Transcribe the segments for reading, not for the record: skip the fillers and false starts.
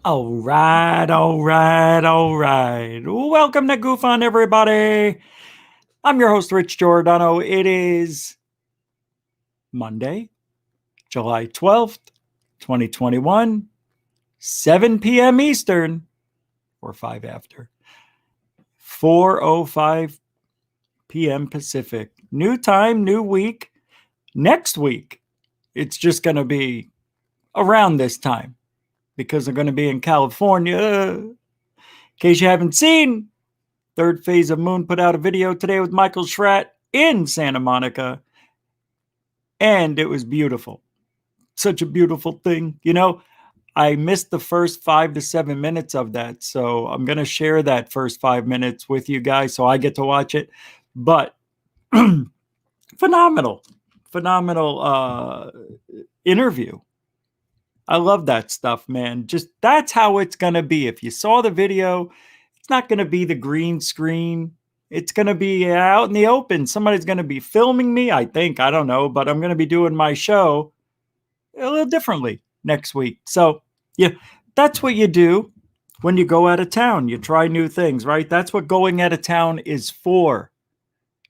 All right. Welcome to Goof On, everybody. I'm your host, Rich Giordano. It is Monday, July 12th, 2021, 7 p.m. Eastern, or 5 after, 4:05 p.m. Pacific. New time, new week. Next week, it's just going to be around this time because I'm going to be in California. In case you haven't seen, Third Phase of Moon put out a video today with Michael Schratt in Santa Monica, and it was beautiful. Such a beautiful thing. You know, I missed the first 5 to 7 minutes of that, so I'm going to share that first 5 minutes with you guys so I get to watch it. But phenomenal interview. I love that stuff, man. Just that's how it's going to be. If you saw the video, it's not going to be the green screen. It's going to be out in the open. Somebody's going to be filming me, I think. I don't know, but I'm going to be doing my show a little differently next week. So, yeah, that's what you do when you go out of town. You try new things, right? That's what going out of town is for.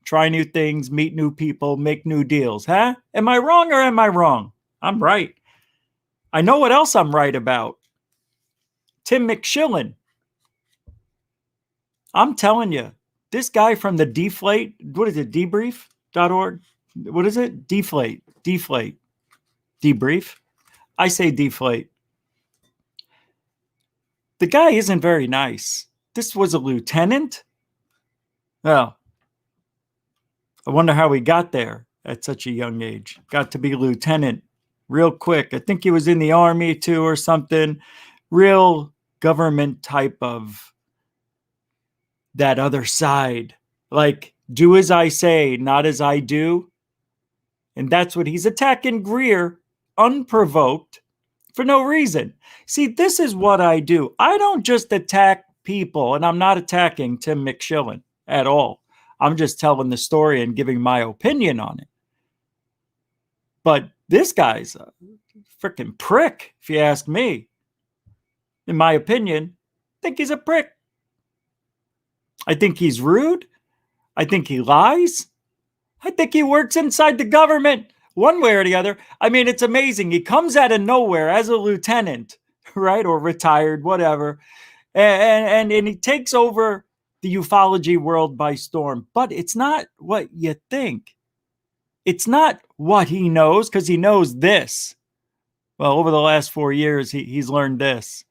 Try new things, meet new people, make new deals, huh? Am I wrong or am I wrong? I'm right. I know what else I'm right about. Tim McShillin. I'm telling you, this guy from the Deflate, what is it, debrief.org? What is it? Deflate. Debrief. I say deflate. The guy isn't very nice. This was a lieutenant? Well, I wonder how he got there at such a young age. Got to be lieutenant real quick. I think he was in the army too or something. Real government type of that other side. Like, do as I say, not as I do. And that's what he's attacking Greer, unprovoked, for no reason. See, this is what I do. I don't just attack people, and I'm not attacking Tim McShillin at all. I'm just telling the story and giving my opinion on it. But this guy's a freaking prick, if you ask me. In my opinion, I think he's a prick. I think he's rude. I think he lies. I think he works inside the government one way or the other. I mean, it's amazing. He comes out of nowhere as a lieutenant, right? Or retired, whatever. And he takes over the ufology world by storm. But it's not what you think. It's not what he knows, because he knows this. Well, over the last 4 years, he's learned this.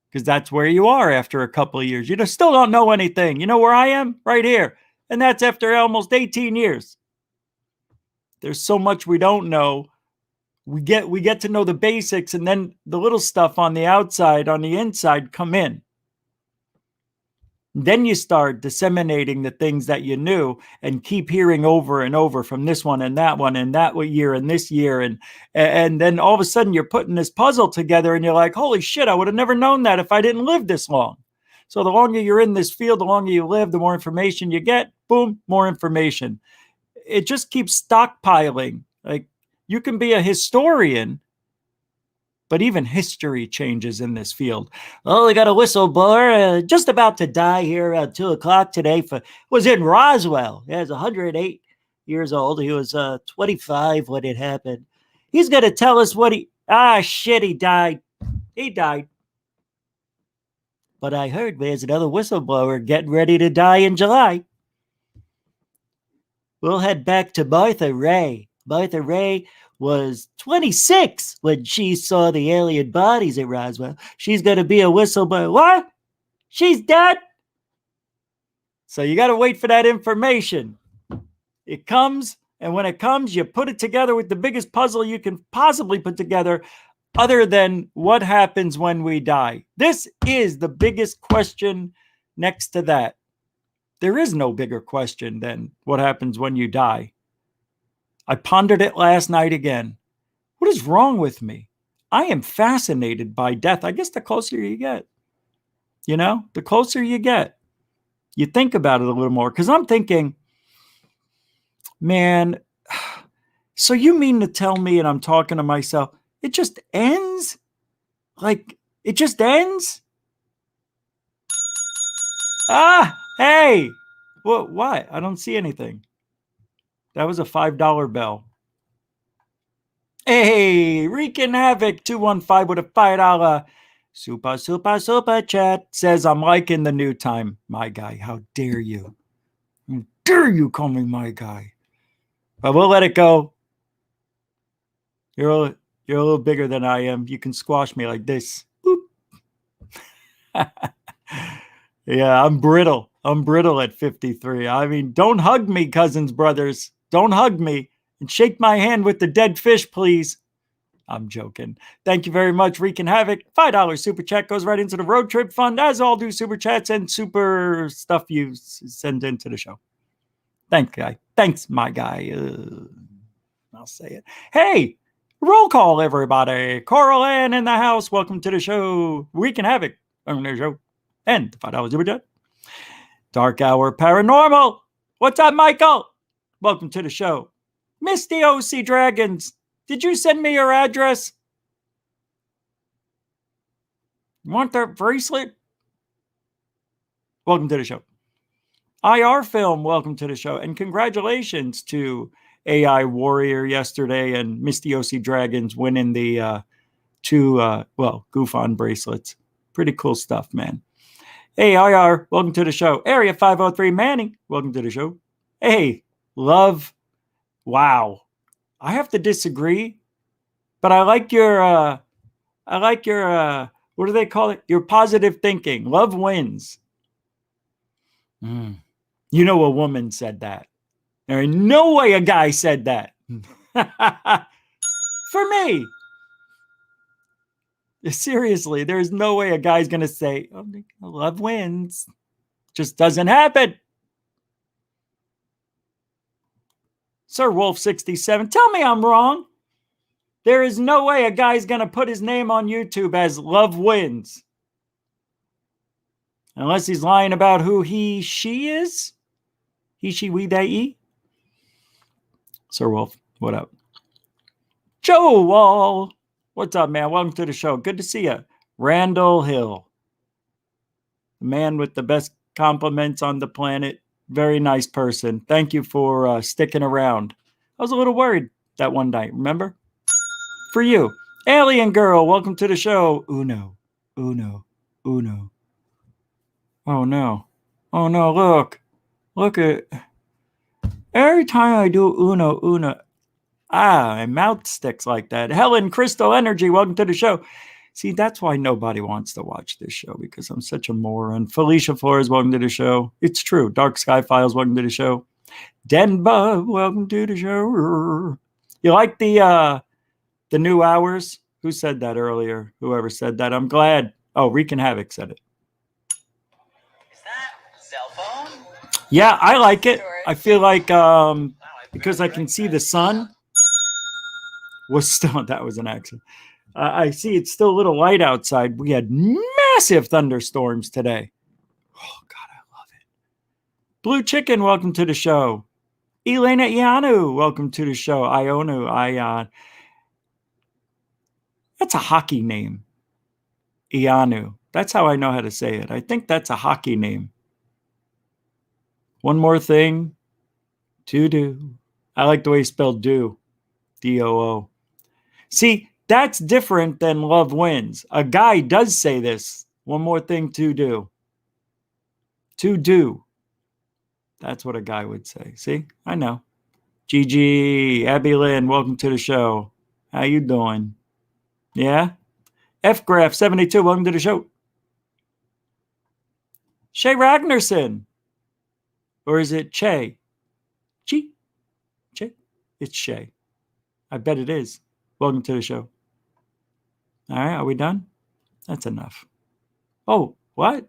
Because that's where you are after a couple of years. You still don't know anything. You know where I am? Right here. And that's after almost 18 years. There's so much we don't know. We get to know the basics, and then the little stuff on the outside, on the inside, come in. Then you start disseminating the things that you knew and keep hearing over and over from this one and that year and this year. And then all of a sudden you're putting this puzzle together and you're like, holy shit, I would have never known that if I didn't live this long. So the longer you're in this field, the longer you live, the more information you get. Boom, more information. It just keeps stockpiling. Like, you can be a historian, but even history changes in this field. Oh, we got a whistleblower just about to die here around 2 o'clock today. Was in Roswell. He was 108 years old. He was 25 when it happened. He's going to tell us what he died. He died. But I heard there's another whistleblower getting ready to die in July. We'll head back to Martha Ray. Martha Ray was 26 when she saw the alien bodies at Roswell. She's going to be a whistleblower. What? She's dead? So you got to wait for that information. It comes And when it comes, you put it together with the biggest puzzle you can possibly put together, other than what happens when we die. This is the biggest question next to that. There is no bigger question than what happens when you die. I pondered it last night again. What is wrong with me? I am fascinated by death. I guess the closer you get, the closer you get, you think about it a little more. Because I'm thinking, man, so you mean to tell me, and I'm talking to myself, it just ends? Like, it just ends? Hey! What? I don't see anything. That was a $5 bell. Hey, Wreaking Havoc 215 with a $5 super chat says, I'm liking the new time, my guy. How dare you? How dare you call me my guy? But we'll let it go. You're a little bigger than I am. You can squash me like this. Yeah, I'm brittle. I'm brittle at 53. I mean, don't hug me, cousins, brothers. Don't hug me. And shake my hand with the dead fish, please. I'm joking. Thank you very much, Wreaking Havoc. $5 super chat goes right into the road trip fund, as all do super chats and super stuff you send into the show. Thanks, guy. Thanks, my guy. I'll say it. Hey, roll call, everybody. Coral Ann in the house. Welcome to the show. Wreaking Havoc on the show. And the $5 super chat. Dark Hour Paranormal. What's up, Michael? Welcome to the show. Misty OC Dragons. Did you send me your address? You want that bracelet? Welcome to the show. IR Film, welcome to the show. And congratulations to AI Warrior yesterday and Misty OC Dragons winning the two Goof On bracelets. Pretty cool stuff, man. Hey, IR, welcome to the show. Area 503 Manning, welcome to the show. Hey, love. Wow. I have to disagree, but I like your what do they call it? Your positive thinking. Love wins. You know, a woman said that. There ain't no way a guy said that. For me. Seriously, there's no way a guy's going to say, oh, love wins. Just doesn't happen. Sir Wolf 67, tell me I'm wrong. There is no way a guy's going to put his name on YouTube as Love Wins. Unless he's lying about who he, she is. He, she, we, they, e. Sir Wolf, what up? Joe Wall, what's up, man? Welcome to the show. Good to see you. Randall Hill, the man with the best compliments on the planet. Very nice person. Thank you for sticking around. I was a little worried that one night, remember? For you. Alien Girl, welcome to the show. Uno. Oh, no. Oh, no, look. Look at... Every time I do Uno. My mouth sticks like that. Helen Crystal Energy, welcome to the show. See, that's why nobody wants to watch this show, because I'm such a moron. Felicia Flores, welcome to the show. It's true. Dark Sky Files, welcome to the show. Denba, welcome to the show. You like the new hours? Who said that earlier? Whoever said that. I'm glad. Oh, Wreaking Havoc said it. Is that cell phone? Yeah, I like it. I feel like because I can see the sun. That was an accident. I see it's still a little light outside. We had massive thunderstorms today. Oh, God, I love it. Blue Chicken, welcome to the show. Elena Ianu, welcome to the show. Ionu. That's a hockey name. Ianu. That's how I know how to say it. I think that's a hockey name. One more thing to do. I like the way you spell do. D-O-O. See, that's different than love wins. A guy does say this. One more thing to do. To do. That's what a guy would say. See, I know. GG, Abby Lynn, welcome to the show. How you doing? Yeah? F-Graph 72, welcome to the show. Shay Ragnarsson. Or is it Che? Che? It's Shay. I bet it is. Welcome to the show. All right, are we done? That's enough. Oh, what?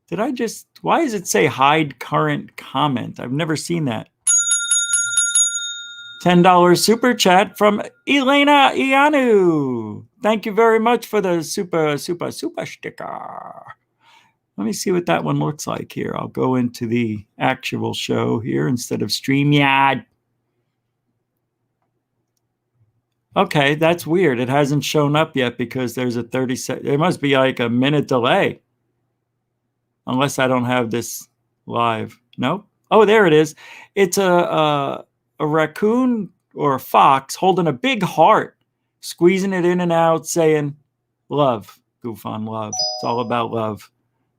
Did I just... Why does it say hide current comment? I've never seen that. $10 super chat from Elena Ianu. Thank you very much for the super sticker. Let me see what that one looks like here. I'll go into the actual show here instead of StreamYard. Okay, that's weird. It hasn't shown up yet because there's a 30-second... There must be like a minute delay. Unless I don't have this live. Nope. Oh, there it is. It's a raccoon or a fox holding a big heart, squeezing it in and out, saying, love. Goof on love. It's all about love.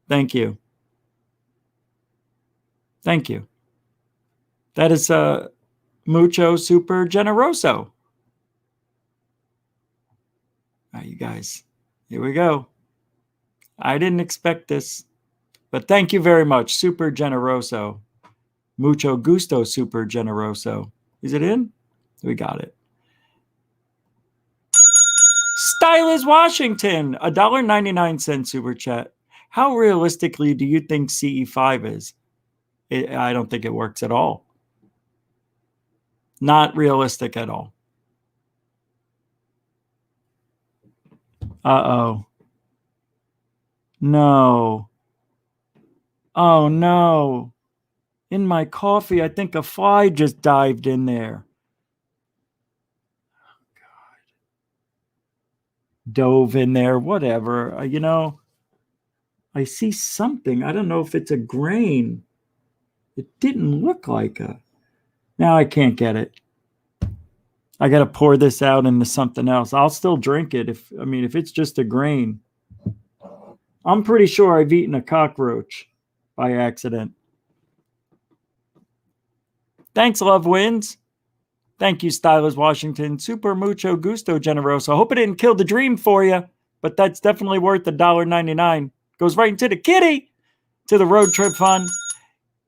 Thank you. Thank you. That is mucho super generoso. All right, you guys. Here we go. I didn't expect this. But thank you very much. Super generoso. Mucho gusto, super generoso. Is it in? We got it. Stylus Washington, $1.99 super chat. How realistically do you think CE5 is? I don't think it works at all. Not realistic at all. Uh-oh. No. Oh, no. In my coffee, I think a fly just dived in there. Oh, God. Dove in there, whatever. I see something. I don't know if it's a grain. It didn't look like a... Now I can't get it. I got to pour this out into something else. I'll still drink it if it's just a grain. I'm pretty sure I've eaten a cockroach by accident. Thanks, Love Wins. Thank you, Stylus Washington. Super mucho gusto generoso. I hope it didn't kill the dream for you, but that's definitely worth $1.99. Goes right into the kitty, to the road trip fund.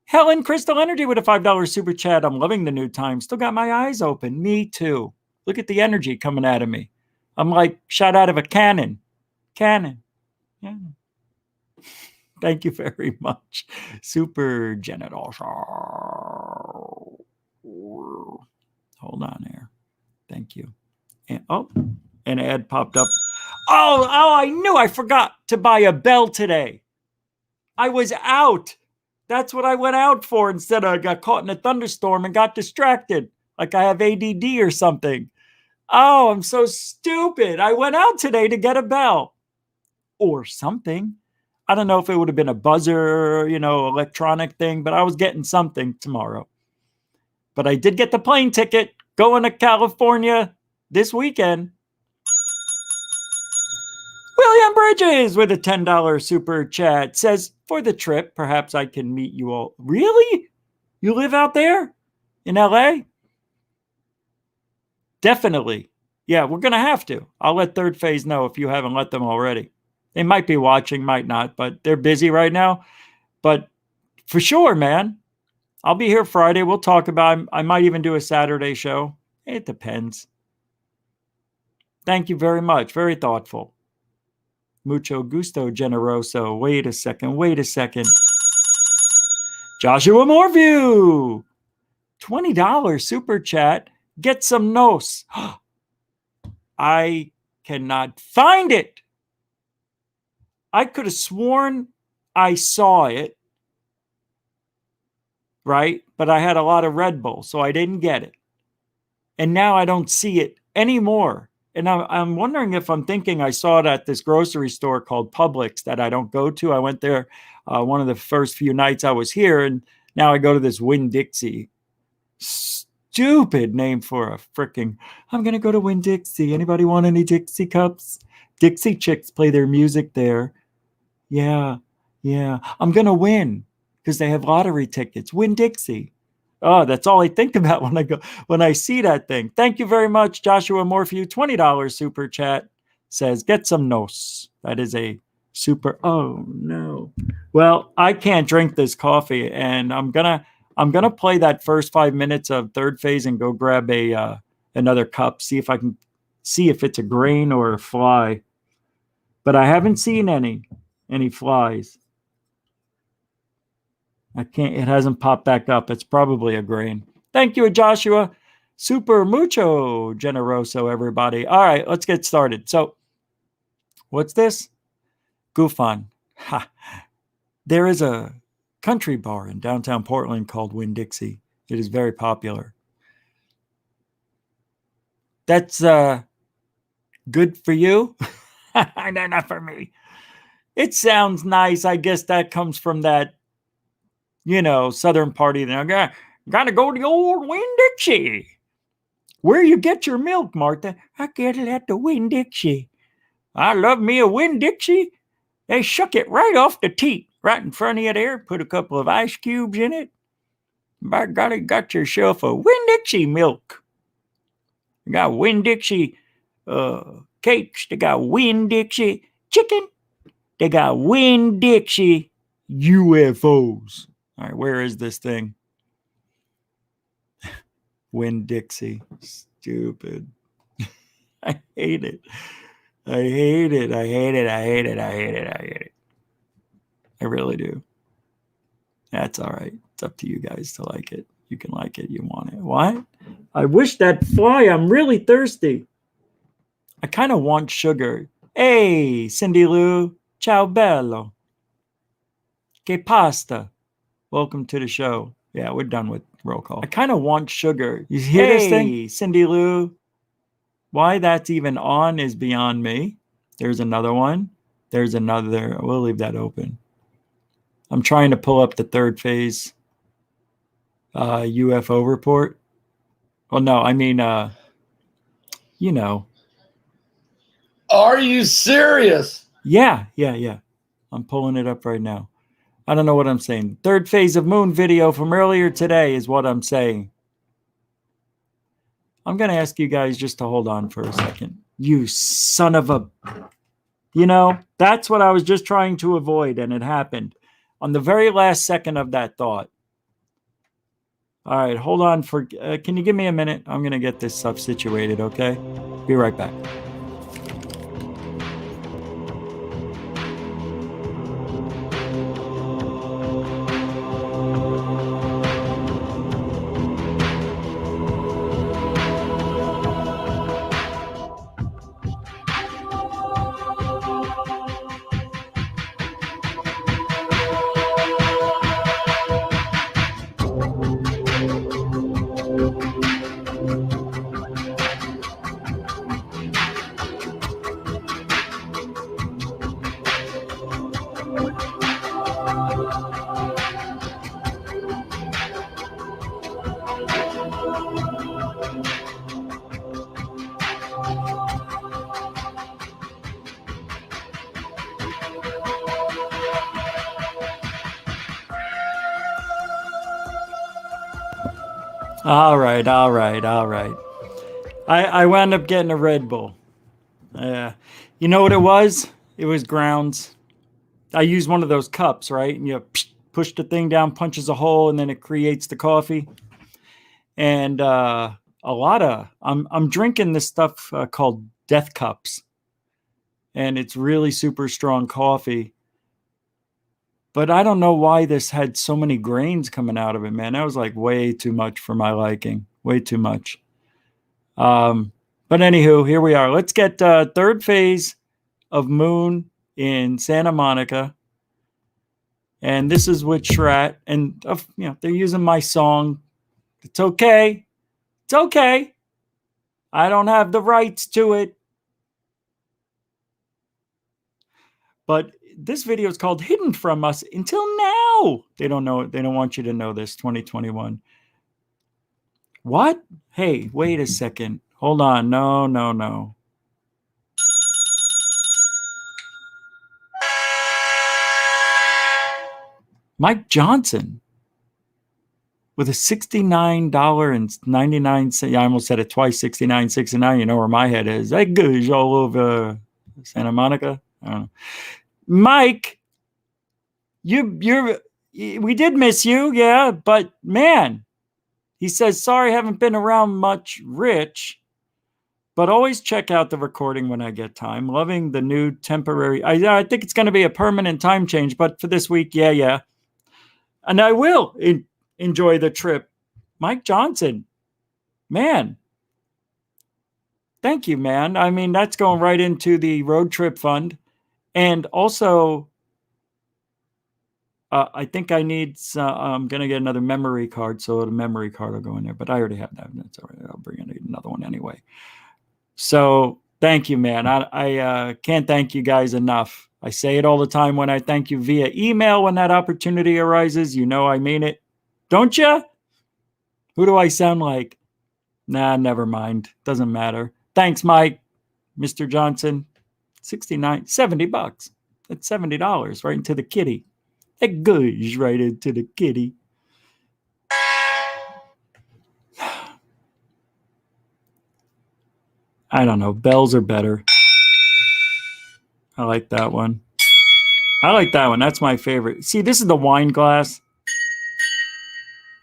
Helen Crystal Energy with a $5 super chat. I'm loving the new time. Still got my eyes open. Me too. Look at the energy coming out of me. I'm like shot out of a cannon. Cannon. Yeah. Thank you very much. Super generoso. Hold on here. Thank you. And, an ad popped up. Oh, I knew I forgot to buy a bell today. I was out. That's what I went out for instead of I got caught in a thunderstorm and got distracted. Like I have ADD or something. Oh, I'm so stupid. I went out today to get a bell or something. I don't know if it would have been a buzzer, electronic thing, but I was getting something tomorrow. But I did get the plane ticket going to California this weekend. William Bridges with a $10 super chat says, for the trip, perhaps I can meet you all. Really? You live out there in LA? Definitely. Yeah, we're going to have to. I'll let Third Phase know if you haven't let them already. They might be watching, might not, but they're busy right now. But for sure, man. I'll be here Friday. We'll talk about it. I might even do a Saturday show. It depends. Thank you very much. Very thoughtful. Mucho gusto, generoso. Wait a second. Joshua Moreview. $20 super chat. Get some nos. I cannot find it. I could have sworn I saw it. Right? But I had a lot of Red Bull, so I didn't get it. And now I don't see it anymore. And I'm wondering if I'm thinking I saw it at this grocery store called Publix that I don't go to. I went there one of the first few nights I was here, and now I go to this Winn-Dixie. Stupid name for a freaking... I'm going to go to Winn-Dixie. Anybody want any Dixie cups? Dixie Chicks play their music there. Yeah. I'm going to win because they have lottery tickets. Winn-Dixie. Oh, that's all I think about when I see that thing. Thank you very much, Joshua Morphew. $20 super chat says, get some nos. That is a super... Oh, no. Well, I can't drink this coffee, and I'm going to... I'm going to play that first 5 minutes of third phase and go grab another cup, see if I can see if it's a grain or a fly. But I haven't seen any flies. It hasn't popped back up. It's probably a grain. Thank you, Joshua. Super mucho generoso, everybody. All right, let's get started. So, what's this? Goofon. Ha. There is a country bar in downtown Portland called Winn-Dixie. It is very popular. That's good for you? No, not for me. It sounds nice. I guess that comes from that, Southern party. They're gotta go to the old Winn-Dixie. Where you get your milk, Martha? I get it at the Winn-Dixie. I love me a Winn-Dixie. They shuck it right off the teat, right in front of you there. Put a couple of ice cubes in it. By golly, got yourself a Winn-Dixie milk. You got Winn-Dixie cakes. They got Winn-Dixie chicken. They got Winn-Dixie UFOs. All right, where is this thing? Winn-Dixie. Stupid. I hate it. I hate it. I hate it. I hate it. I hate it. I hate it. I really do. That's all right. It's up to you guys to like it. You can like it. You want it. What? I wish that fly. I'm really thirsty. I kind of want sugar. Hey, Cindy Lou. Ciao bello. Che pasta. Welcome to the show. Yeah, we're done with roll call. I kind of want sugar. You hear this thing? Cindy Lou. Why that's even on is beyond me. There's another one. There's another. We'll leave that open. I'm trying to pull up the third phase UFO report. Well, no, I mean, Are you serious? Yeah. I'm pulling it up right now. I don't know what I'm saying. Third phase of moon video from earlier today is what I'm saying. I'm going to ask you guys just to hold on for a second. You son of a... that's what I was just trying to avoid, and it happened on the very last second of that thought. All right, hold on for... can you give me a minute? I'm going to get this stuff situated, okay? Be right back. All right. I wound up getting a Red Bull. You know what it was? It was grounds. I used one of those cups, right? And you push the thing down, punches a hole, and then it creates the coffee. And I'm drinking this stuff called Death Cups. And it's really super strong coffee. But I don't know why this had so many grains coming out of it, man. That was like way too much for my liking. Way too much. But anywho, here we are. Let's get third phase of moon in Santa Monica. And this is with Shrat. And, they're using my song. It's okay. It's okay. I don't have the rights to it. But this video is called Hidden From Us Until Now. They don't know it. They don't want you to know this. 2021. What? Hey, wait a second. Hold on. No. Mike Johnson with a $69.99. Yeah, I almost said it twice. $69.69. You know where my head is. That goes all over Santa Monica. I don't know. Mike, you're We did miss you, yeah, but man, he says, sorry, haven't been around much, Rich, but always check out the recording when I get time. Loving the new temporary. I think it's going to be a permanent time change, but for this week, yeah. And I will enjoy the trip. Mike Johnson, man, thank you, man. I mean, that's going right into the road trip fund. And also, I think I need. I'm gonna get another memory card, so the memory card will go in there. But I already have that. That's all right. I'll bring in another one anyway. So thank you, man. I can't thank you guys enough. I say it all the time when I thank you via email when that opportunity arises. You know I mean it, don't you? Who do I sound like? Nah, never mind. Doesn't matter. Thanks, Mike. Mr. Johnson, $70. That's $70 right into the kitty. It goes right into the kitty. I don't know. Bells are better. I like that one. That's my favorite. See, this is the wine glass.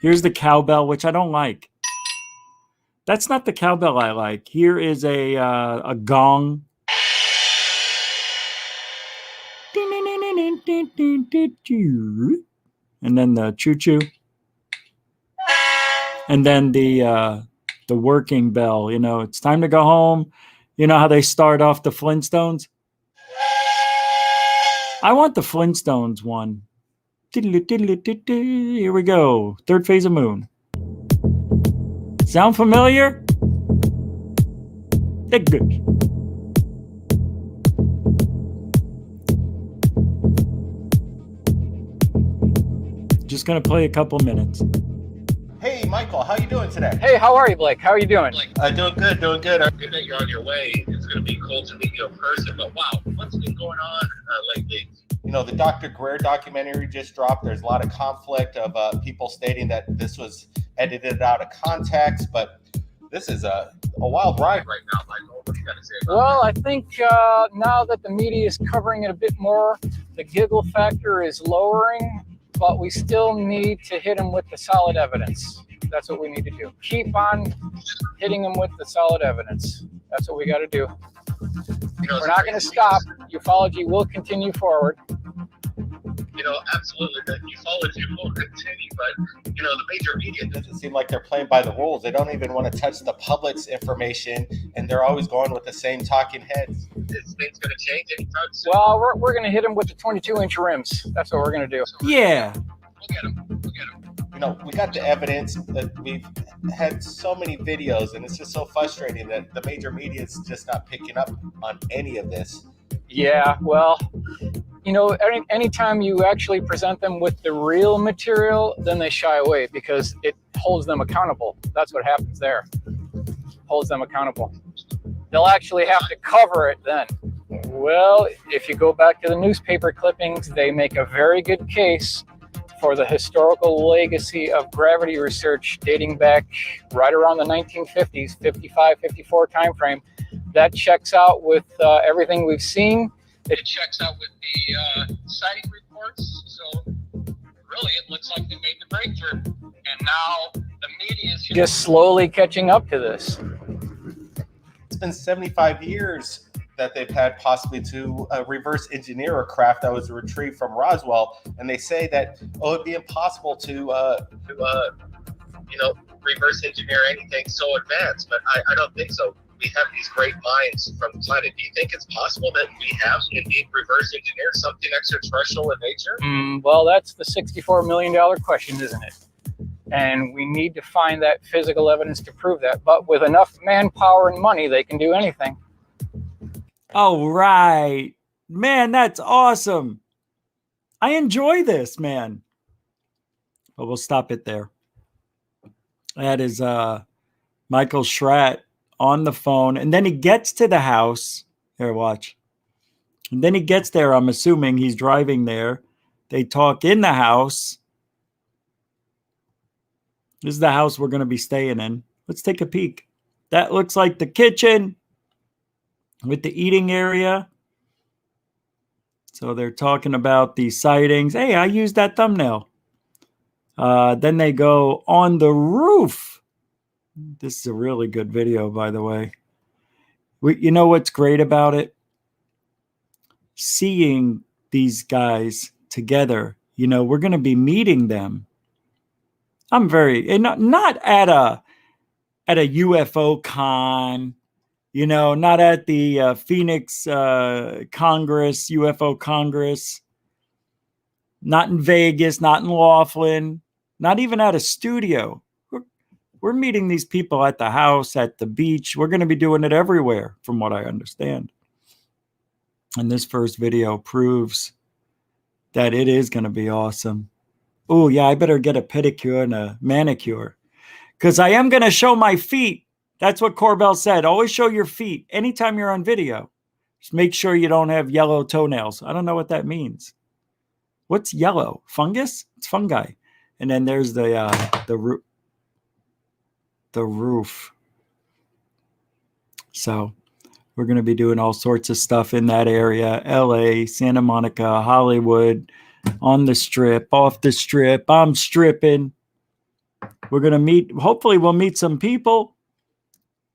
Here's the cowbell, which I don't like. That's not the cowbell I like. Here is a gong. And then the choo-choo. And then the working bell. You know, it's time to go home. You know how they start off the Flintstones? I want the Flintstones one. Here we go. Third phase of moon. Sound familiar? Good. Just gonna play a couple minutes. Hey, Michael, how you doing today? Hey, how are you, Blake? How are you doing? Doing good, doing good. Good that you're on your way. It's going to be cool to meet you in person, but wow, what's been going on lately? You know, the Dr. Greer documentary just dropped. There's a lot of conflict of people stating that this was edited out of context, but this is a wild ride right now, Michael. What do you got to say about Well, I think now that the media is covering it a bit more, the giggle factor is lowering, but we still need to hit them with the solid evidence. That's what we need to do. Keep on hitting them with the solid evidence. That's what we got to do. We're not going to stop. Ufology will continue forward. You know, absolutely, that ufology will continue, but, you know, the major media It doesn't seem like they're playing by the rules. They don't even want to touch the public's information, and they're always going with the same talking heads. is things going to change anytime soon. Well, we're going to hit them with the 22-inch rims. That's what we're going to do. Yeah. We'll get them. You know, we got the evidence that we've had so many videos, and it's just so frustrating that the major media is just not picking up on any of this. Yeah, well, you know, anytime you actually present them with the real material, then they shy away because it holds them accountable. That's what happens there. Holds them accountable. They'll actually have to cover it then. Well, if you go back to the newspaper clippings, they make a very good case for the historical legacy of gravity research dating back right around the 1950s, 55, 54 timeframe. That checks out with everything we've seen. It checks out with the sighting reports, so really it looks like they made the breakthrough. And now the media is just slowly catching up to this. It's been 75 years that they've had possibly to reverse engineer a craft that was retrieved from Roswell, and they say that it'd be impossible to reverse engineer anything so advanced, but I don't think so. We have these great minds from the planet. Do you think it's possible that we have indeed reverse engineered something extraterrestrial in nature? Well, that's the $64 million question, isn't it? And we need to find that physical evidence to prove that. But with enough manpower and money, they can do anything. All right. Man, that's awesome. I enjoy this, man. But we'll stop it there. That is Michael Schratt on the phone. And then he gets to the house. Here, watch. And then he gets there. I'm assuming he's driving there. They talk in the house. This is the house we're going to be staying in. Let's take a peek. That looks like the kitchen with the eating area. So they're talking about the sightings. Hey, I used that thumbnail. Then they go on the roof. This is a really good video, by the way. You know what's great about it? Seeing these guys together. You know, we're going to be meeting them. I'm not at a UFO con, you know, not at the Phoenix Congress, UFO Congress, not in Vegas, not in Laughlin, not even at a studio. We're meeting these people at the house, at the beach. We're going to be doing it everywhere, from what I understand. And this first video proves that it is going to be awesome. Oh, yeah, I better get a pedicure and a manicure, because I am going to show my feet. That's what Corbell said. Always show your feet anytime you're on video. Just make sure you don't have yellow toenails. I don't know what that means. What's yellow? Fungus? It's fungi. And then there's the roof. So we're going to be doing all sorts of stuff in that area. LA, Santa Monica, Hollywood, on the strip, off the strip. I'm stripping. We're going to meet, hopefully we'll meet some people,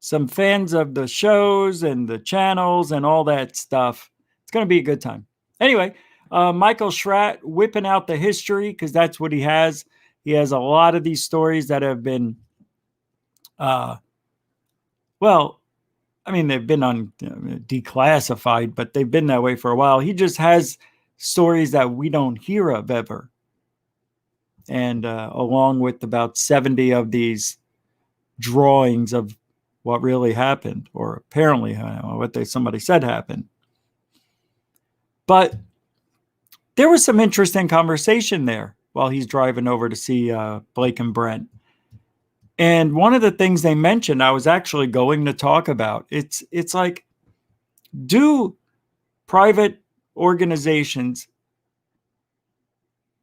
some fans of the shows and the channels and all that stuff. It's going to be a good time. Anyway, Michael Schratt whipping out the history, because that's what he has. He has a lot of these stories that have been, well, I mean, they've been declassified, but they've been that way for a while. He just has stories that we don't hear of ever. And along with about 70 of these drawings of what really happened, or apparently what somebody said happened. But there was some interesting conversation there while he's driving over to see Blake and Brent. And one of the things they mentioned, I was actually going to talk about, it's like, do private organizations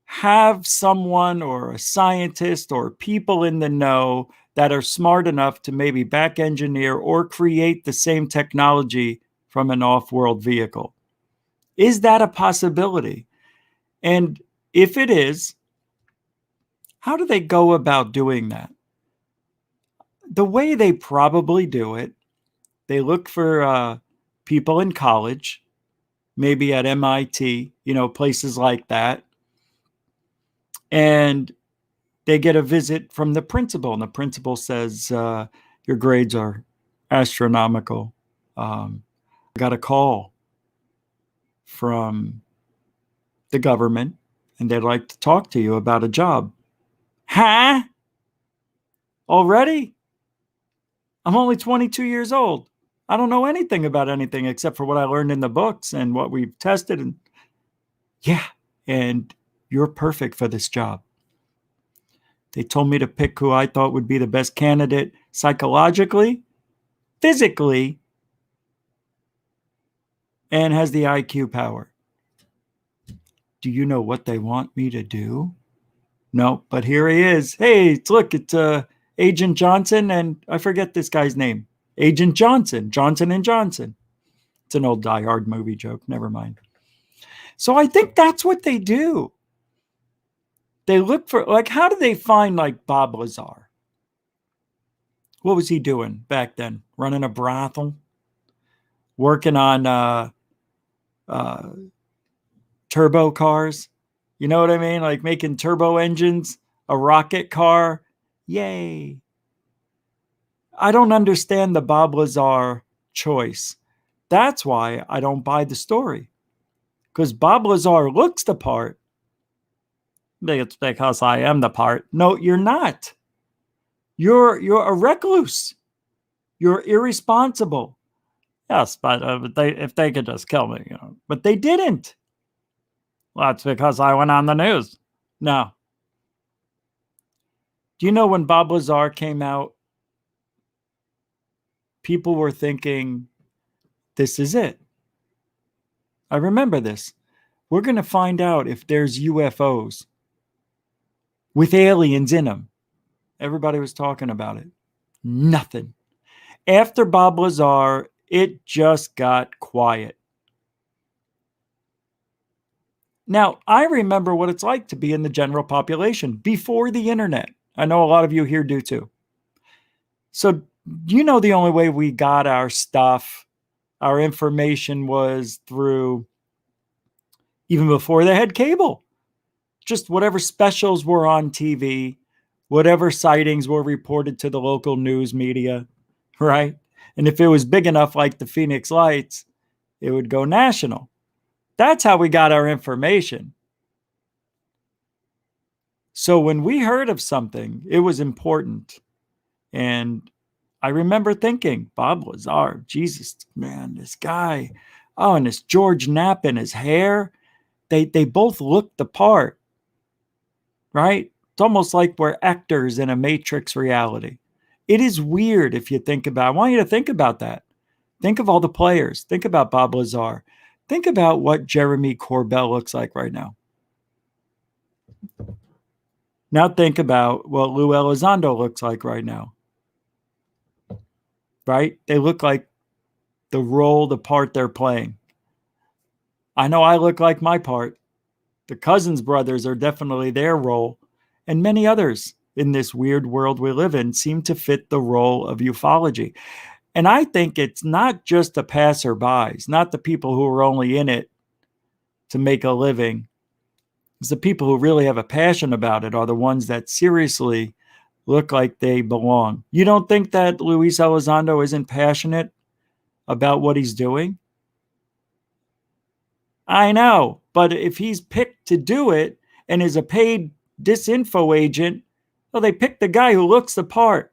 have someone or a scientist or people in the know that are smart enough to maybe back engineer or create the same technology from an off-world vehicle? Is that a possibility? And if it is, how do they go about doing that? The way they probably do it, they look for people in college, maybe at MIT, you know, places like that. And they get a visit from the principal, and the principal says, your grades are astronomical. I got a call from the government, and they'd like to talk to you about a job. Huh? Already? I'm only 22 years old. I don't know anything about anything except for what I learned in the books and what we've tested. And yeah, and you're perfect for this job. They told me to pick who I thought would be the best candidate psychologically, physically, and has the IQ power. Do you know what they want me to do? No, but here he is. Hey, look, it's Agent Johnson, and I forget this guy's name. Agent Johnson, Johnson and Johnson. It's an old Die Hard movie joke. Never mind. So I think that's what they do. They look for, like, how do they find, like, Bob Lazar? What was he doing back then? Running a brothel? Working on turbo cars? You know what I mean? Like making turbo engines, a rocket car. Yay. I don't understand the Bob Lazar choice. That's why I don't buy the story. Because Bob Lazar looks the part. It's because I am the part. No, you're not. You're a recluse. You're irresponsible. Yes, but if they could just kill me, you know. But they didn't. Well, that's because I went on the news. No. Do you know when Bob Lazar came out, people were thinking, this is it. I remember this. We're going to find out if there's UFOs with aliens in them. Everybody was talking about it. Nothing. After Bob Lazar, it just got quiet. Now, I remember what it's like to be in the general population before the internet. I know a lot of you here do too. So, the only way we got our stuff, our information was through, even before they had cable, just whatever specials were on TV, whatever sightings were reported to the local news media, right? And if it was big enough, like the Phoenix Lights, it would go national. That's how we got our information. So when we heard of something, it was important. And I remember thinking, Bob Lazar, Jesus, man, this guy. Oh, and this George Knapp and his hair. They both looked the part, right? It's almost like we're actors in a Matrix reality. It is weird if you think about it. I want you to think about that. Think of all the players. Think about Bob Lazar. Think about what Jeremy Corbell looks like right now. Now think about what Lou Elizondo looks like right now. Right? They look like the part they're playing. I know I look like my part. The Cousins brothers are definitely their role. And many others in this weird world we live in seem to fit the role of ufology. And I think it's not just the passerbys, not the people who are only in it to make a living. It's the people who really have a passion about it are the ones that seriously look like they belong. You don't think that Luis Elizondo isn't passionate about what he's doing? I know, but if he's picked to do it and is a paid disinfo agent, well, they picked the guy who looks the part.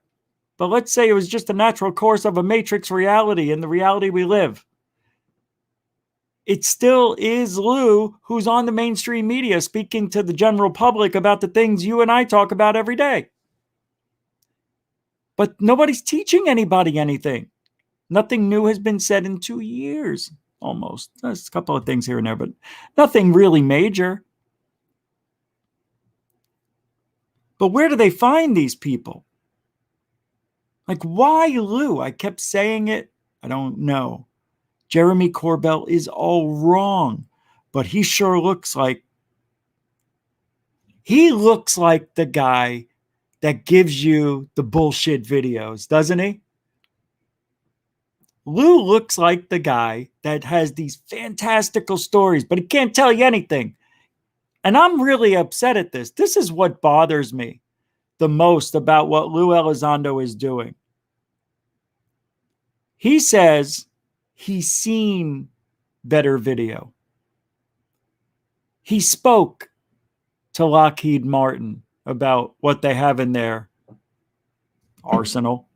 But let's say it was just a natural course of a matrix reality in the reality we live. It still is Lou who's on the mainstream media speaking to the general public about the things you and I talk about every day. But nobody's teaching anybody anything. Nothing new has been said in 2 years, almost. There's a couple of things here and there, but nothing really major. But where do they find these people? Like, why Lou? I kept saying it. I don't know. Jeremy Corbell is all wrong, but he sure looks like the guy that gives you the bullshit videos, doesn't he? Lou looks like the guy that has these fantastical stories, but he can't tell you anything. And I'm really upset at this. This is what bothers me the most about what Lou Elizondo is doing. He says he's seen better video. He spoke to Lockheed Martin about what they have in their arsenal.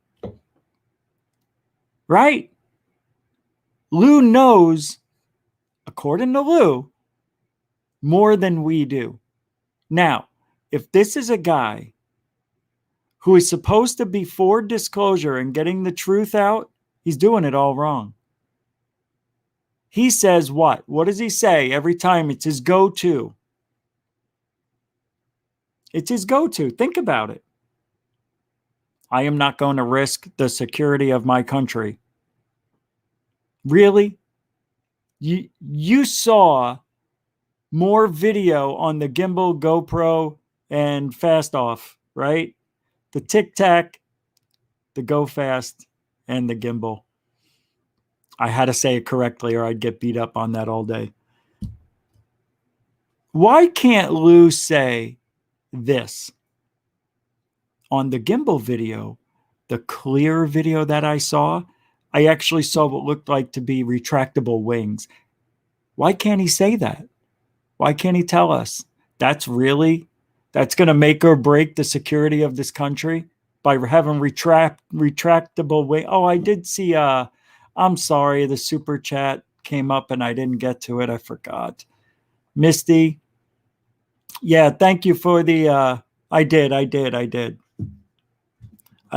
Right? Lou knows, according to Lou, more than we do. Now, if this is a guy who is supposed to be for disclosure and getting the truth out, he's doing it all wrong. He says what? What does he say every time? It's his go-to. It's his go-to. Think about it. I am not going to risk the security of my country. Really? You saw more video on the gimbal, GoPro, and Fast Off, right? The Tic Tac, the Go Fast, and the gimbal. I had to say it correctly or I'd get beat up on that all day. Why can't Lou say this? On the gimbal video, the clear video that I saw, I actually saw what looked like to be retractable wings. Why can't he say that? Why can't he tell us that's going to make or break the security of this country by having retractable wing? Oh, I did see I'm sorry, the super chat came up and I didn't get to it. I forgot. Misty. Yeah, thank you for the I did. I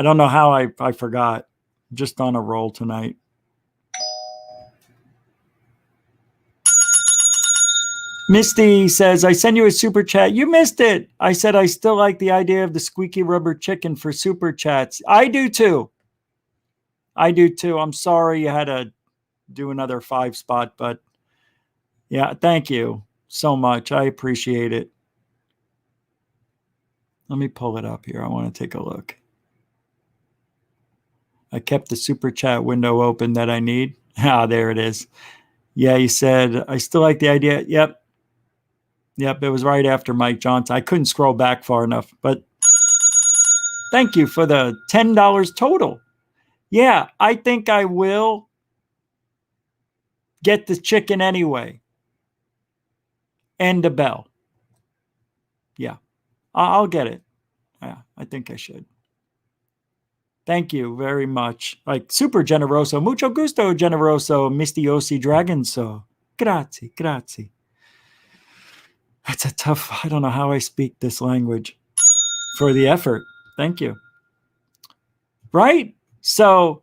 don't know how I forgot. Just on a roll tonight. Misty says, I send you a super chat. You missed it. I said I still like the idea of the squeaky rubber chicken for super chats. I do too. I'm sorry you had to do another 5 spot, but yeah, thank you. so much. I appreciate it. Let me pull it up here. I want to take a look. I kept the super chat window open that I need. Ah, there it is. Yeah, he said, I still like the idea. Yep. Yep, it was right after Mike Johnson. I couldn't scroll back far enough, but thank you for the $10 total. Yeah, I think I will get the chicken anyway. And the bell. Yeah, I'll get it. Yeah, I think I should. Thank you very much. Like, super generoso. Mucho gusto, generoso, mistiosi dragonso. Grazie, grazie. That's a tough, I don't know how I speak this language. For the effort. Thank you. Right? So,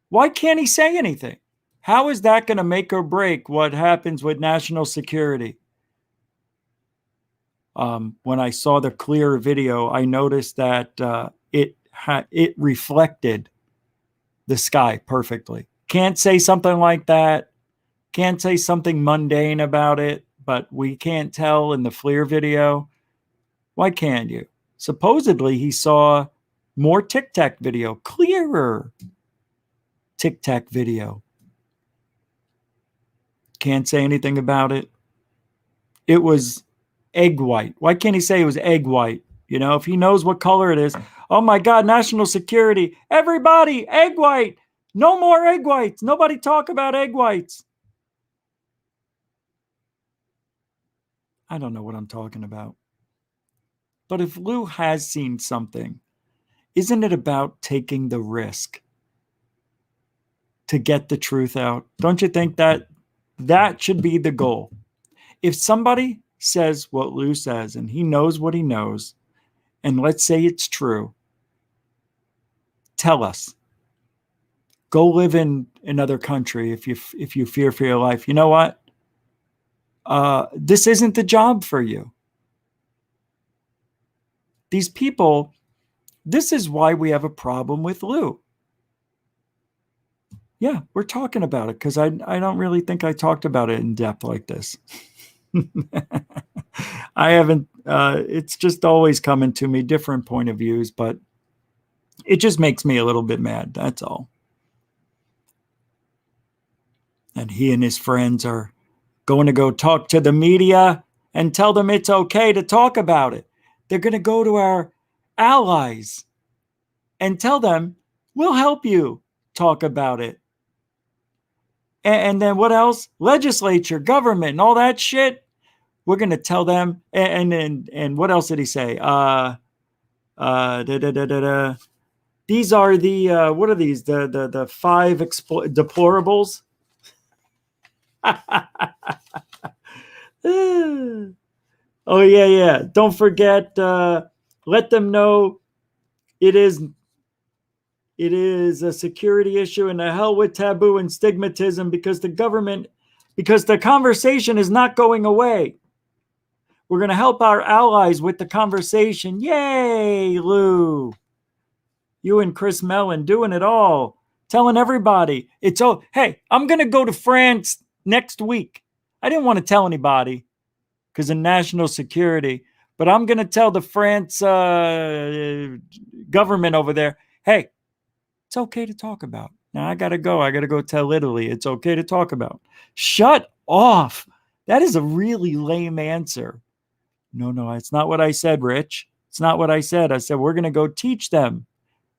why can't he say anything? How is that going to make or break what happens with national security? When I saw the clear video, I noticed that it reflected the sky perfectly. Can't say something like that. Can't say something mundane about it, but we can't tell in the FLIR video. Why can't you? Supposedly, he saw more Tic Tac video, clearer Tic Tac video. Can't say anything about it. It was egg white. Why can't he say it was egg white? You know, if he knows what color it is. Oh my God, national security. Everybody, egg white. No more egg whites. Nobody talk about egg whites. I don't know what I'm talking about. But if Lou has seen something, isn't it about taking the risk to get the truth out? Don't you think that that should be the goal? If somebody says what Lou says and he knows what he knows, and let's say it's true, tell us. Go live in another country if you fear for your life. You know what? This isn't the job for you. These people, this is why we have a problem with Lou. Yeah, we're talking about it because I don't really think I talked about it in depth like this. I haven't, it's just always coming to me, different point of views, but it just makes me a little bit mad. That's all. And he and his friends are going to go talk to the media and tell them it's okay to talk about it. They're going to go to our allies and tell them, we'll help you talk about it. And then what else? Legislature, government, and all that shit. We're going to tell them. And what else did he say? These are the, what are these? The 5 deplorables. Oh, yeah. Don't forget, let them know it is a security issue, and the hell with taboo and stigmatism because the conversation is not going away. We're going to help our allies with the conversation. Yay, Lou. You and Chris Mellon doing it all. Telling everybody. Hey, I'm going to go to France next week. I didn't want to tell anybody because of national security, but I'm going to tell the France government over there, hey, it's okay to talk about. Now I got to go. I got to go tell Italy it's okay to talk about. Shut off. That is a really lame answer. No, it's not what I said, Rich. It's not what I said. I said, we're going to go teach them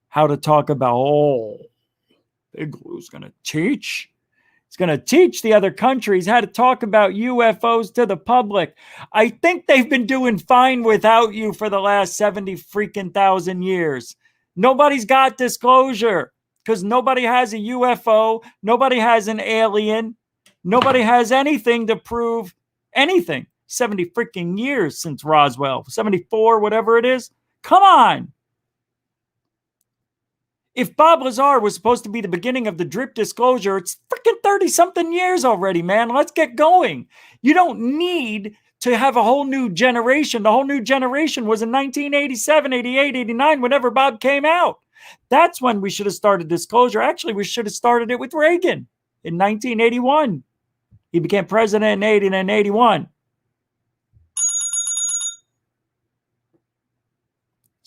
how to talk about, Big Lou's going to teach. He's going to teach the other countries how to talk about UFOs to the public. I think they've been doing fine without you for the last 70 freaking thousand years. Nobody's got disclosure because nobody has a UFO. Nobody has an alien. Nobody has anything to prove anything. 70 freaking years since Roswell, 74, whatever it is. Come on. If Bob Lazar was supposed to be the beginning of the drip disclosure, it's freaking 30-something years already, man. Let's get going. You don't need to have a whole new generation. The whole new generation was in 1987, 88, 89, whenever Bob came out. That's when we should have started disclosure. Actually, we should have started it with Reagan in 1981. He became president in 80 and 81.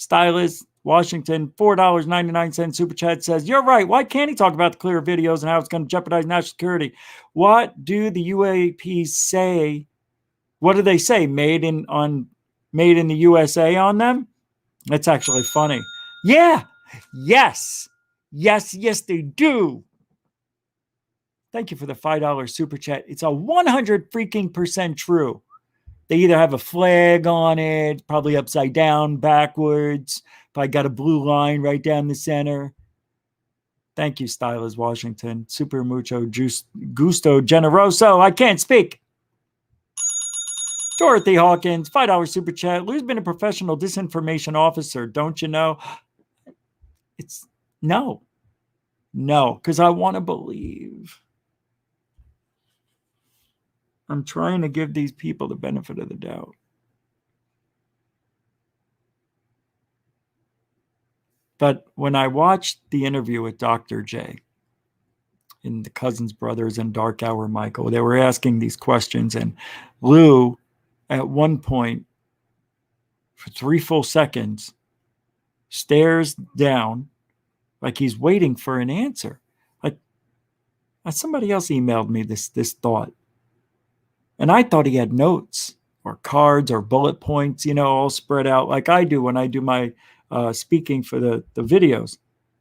Stylist Washington, $4.99 super chat says, "You're right. Why can't he talk about the clear videos and how it's going to jeopardize national security? What do the UAPs say? What do they say? Made in the USA on them?" That's actually funny. Yeah. Yes. Yes, they do. Thank you for the $5 super chat. It's a 100 freaking percent true. They either have a flag on it, probably upside down, backwards. Probably got a blue line right down the center. Thank you, Stylist Washington. Super mucho gusto generoso. I can't speak. Dorothy Hawkins, $5 super chat. Lou's been a professional disinformation officer, don't you know? It's no, because I want to believe. I'm trying to give these people the benefit of the doubt. But when I watched the interview with Dr. J in the Cousins Brothers and Dark Hour Michael, they were asking these questions, and Lou, at one point, for 3 full seconds, stares down like he's waiting for an answer. Like somebody else emailed me this thought. And I thought he had notes or cards or bullet points, all spread out like I do when I do my speaking for the videos.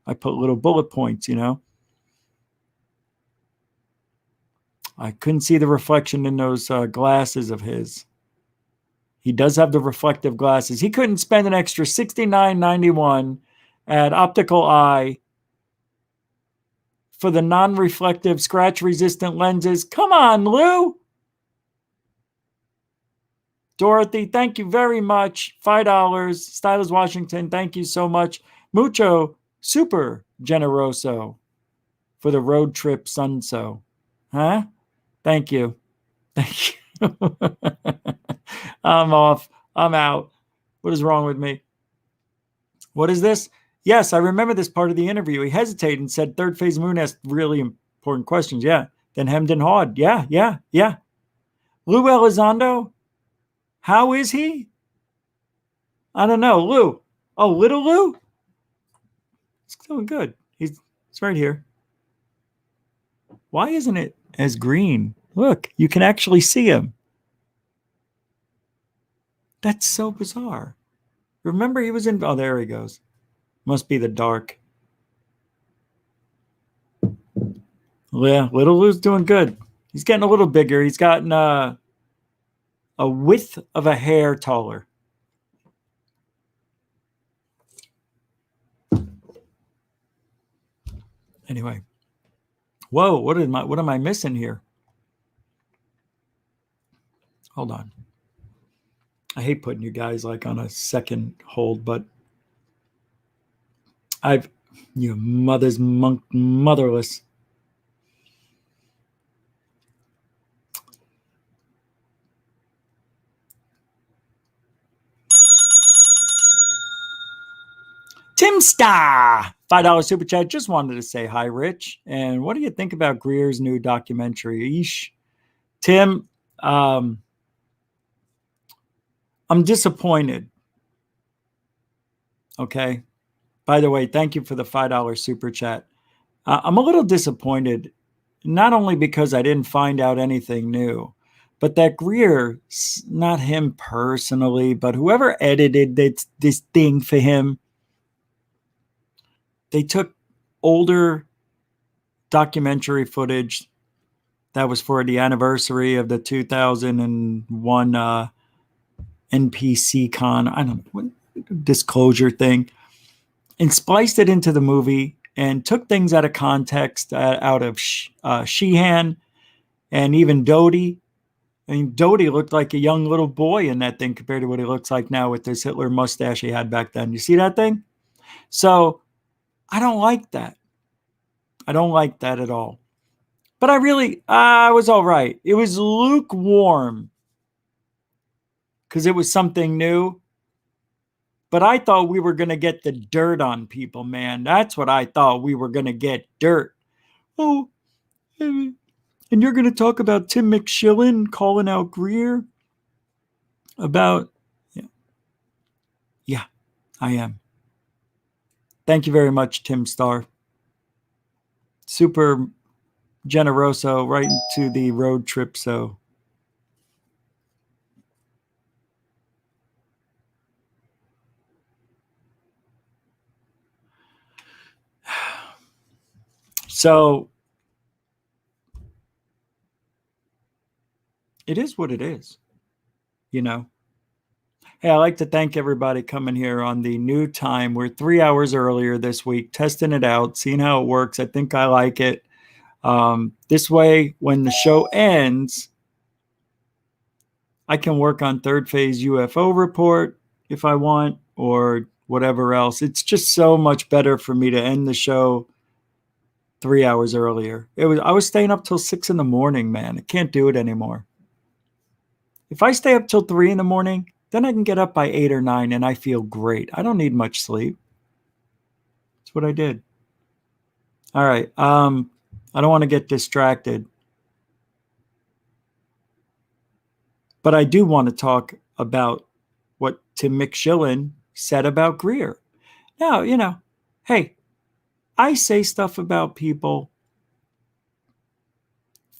I put little bullet points, I couldn't see the reflection in those glasses of his. He does have the reflective glasses. He couldn't spend an extra $69.91 at Optical Eye for the non-reflective, scratch-resistant lenses. Come on, Lou. Dorothy, thank you very much. $5. Stylist Washington, thank you so much. Mucho super generoso for the road trip sunso. Huh? Thank you. Thank you. I'm off. I'm out. What is wrong with me? What is this? Yes, I remember this part of the interview. He hesitated and said, "Third phase moon asked really important questions." Yeah. Then hemmed and hawed. Yeah. Lou Elizondo? How is he? I don't know. Lou. Oh, little Lou? He's doing good. He's right here. Why isn't it as green? Look, you can actually see him. That's so bizarre. Remember he was in... Oh, there he goes. Must be the dark. Yeah, little Lou's doing good. He's getting a little bigger. He's gotten a width of a hair taller. Anyway. Whoa, what am I missing here? Hold on. I hate putting you guys like on a second hold, but you motherless. Tim Star, $5 super chat. Just wanted to say hi, Rich. And what do you think about Greer's new documentary? Eesh. Tim, I'm disappointed. Okay. By the way, thank you for the $5 super chat. I'm a little disappointed, not only because I didn't find out anything new, but that Greer, not him personally, but whoever edited this thing for him, they took older documentary footage that was for the anniversary of the 2001 NPC Con, I don't know, what disclosure thing, and spliced it into the movie and took things out of context, out of Sheehan and even Doty. I mean, Doty looked like a young little boy in that thing compared to what he looks like now with this Hitler mustache he had back then. You see that thing? So I don't like that. I don't like that at all. But I was all right. It was lukewarm because it was something new. But I thought we were going to get the dirt on people, man. That's what I thought. We were going to get dirt. Oh, and you're going to talk about Tim McShillin calling out Greer about... Yeah, I am. Thank you very much, Tim Starr. Super generoso, right into the road trip. So it is what it is, you know. Hey, I'd like to thank everybody coming here on the new time. We're 3 hours earlier this week, testing it out, seeing how it works. I think I like it. This way, when the show ends, I can work on third phase UFO report if I want, or whatever else. It's just so much better for me to end the show 3 hours earlier. I was staying up till 6 in the morning, man. I can't do it anymore. If I stay up till 3 in the morning, then I can get up by 8 or 9 and I feel great. I don't need much sleep. That's what I did. All right. I don't want to get distracted. But I do want to talk about what Tim McShillin said about Greer. Now, you know, hey, I say stuff about people,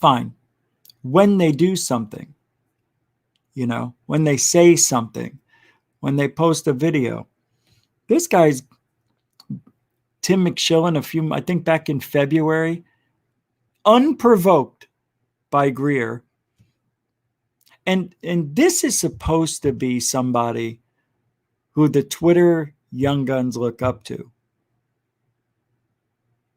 fine, when they do something, you know, when they say something, when they post a video. This guy's Tim McShillin, I think back in February, unprovoked by Greer. And this is supposed to be somebody who the Twitter young guns look up to,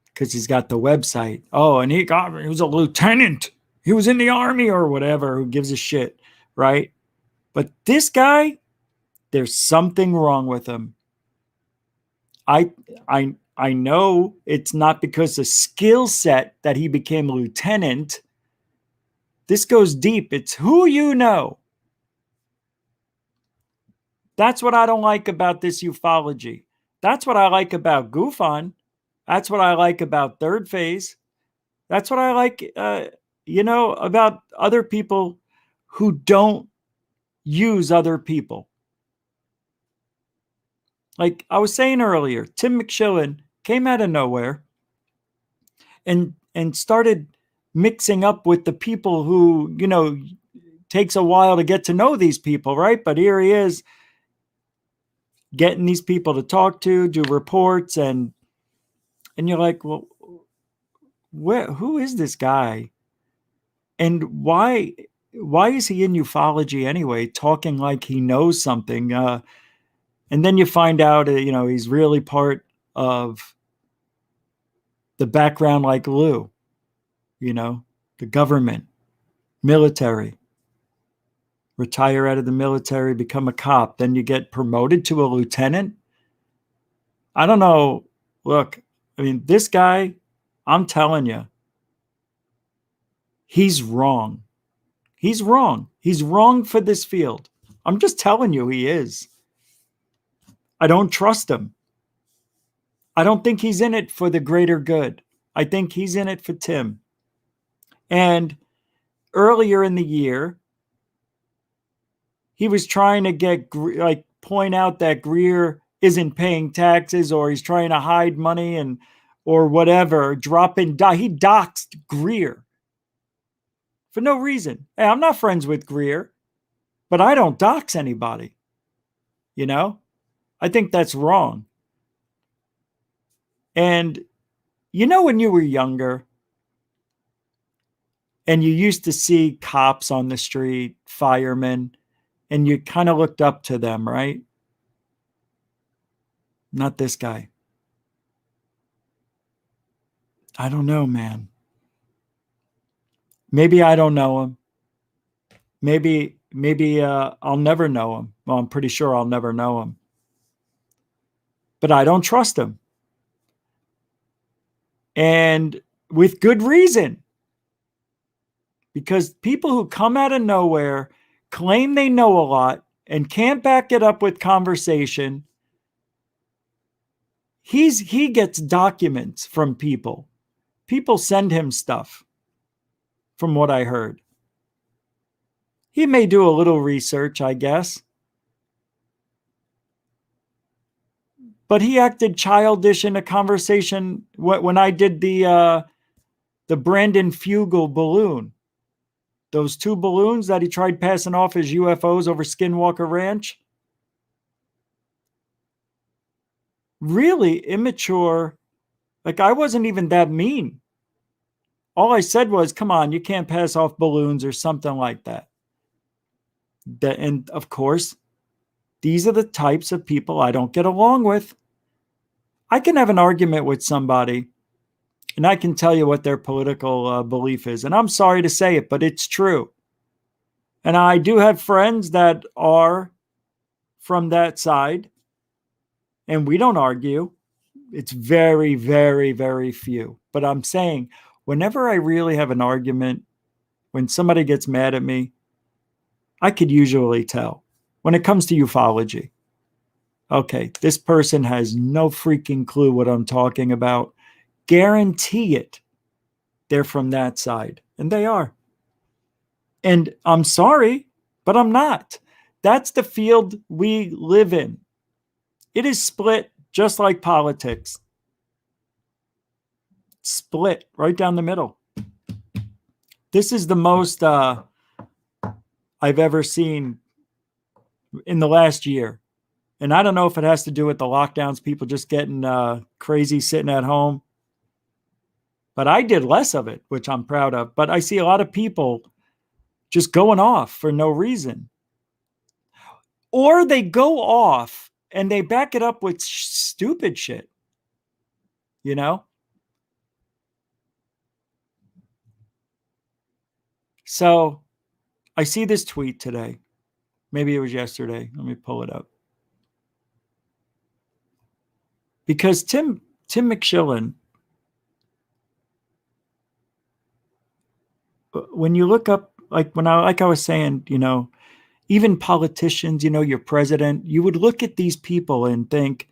because he's got the website. Oh, and he was a lieutenant. He was in the army or whatever. Who gives a shit, right? But this guy, there's something wrong with him. I know it's not because of skill set that he became lieutenant. This goes deep. It's who you know. That's what I don't like about this ufology. That's what I like about GoofOn. That's what I like about third phase. That's what I like, about other people who don't use other people. Like I was saying earlier, Tim McShillin came out of nowhere and started mixing up with the people who, you know, takes a while to get to know these people, right? But here he is getting these people to talk to, do reports, and you're like, well, who is this guy? And why is he in ufology anyway, talking like he knows something? And then you find out, he's really part of the background like Lou, the government, military. Retire out of the military, become a cop, then you get promoted to a lieutenant. I don't know. Look, I mean, this guy, I'm telling you, he's wrong. He's wrong. He's wrong for this field. I'm just telling you, he is. I don't trust him. I don't think he's in it for the greater good. I think he's in it for Tim. And earlier in the year, he was trying to point out that Greer isn't paying taxes, or he's trying to hide money or whatever. He doxed Greer for no reason. Hey, I'm not friends with Greer, but I don't dox anybody. I think that's wrong. And when you were younger and you used to see cops on the street, firemen, and you kind of looked up to them, right? Not this guy. I don't know, man. Maybe I don't know him. Maybe I'll never know him. Well, I'm pretty sure I'll never know him. But I don't trust him. And with good reason. Because people who come out of nowhere, claim they know a lot, and can't back it up with conversation, he gets documents from people. People send him stuff, from what I heard. He may do a little research, I guess. But he acted childish in a conversation when I did the Brandon Fugel balloon. Those 2 balloons that he tried passing off as UFOs over Skinwalker Ranch. Really immature. Like, I wasn't even that mean. All I said was, come on, you can't pass off balloons or something like that. And of course, these are the types of people I don't get along with. I can have an argument with somebody and I can tell you what their political belief is. And I'm sorry to say it, but it's true. And I do have friends that are from that side, and we don't argue. It's very, very, very few. But I'm saying, whenever I really have an argument, when somebody gets mad at me, I could usually tell. When it comes to ufology, okay, this person has no freaking clue what I'm talking about. Guarantee it. They're from that side. And they are. And I'm sorry, but I'm not. That's the field we live in. It is split just like politics. Split right down the middle. This is the most I've ever seen in the last year. And I don't know if it has to do with the lockdowns, people just getting crazy sitting at home. But I did less of it, which I'm proud of. But I see a lot of people just going off for no reason. Or they go off and they back it up with stupid shit. You know? So I see this tweet today. Maybe it was yesterday. Let me pull it up. Because Tim McShillin, when you look up, like I was saying, you know, even politicians, you know, your president, you would look at these people and think,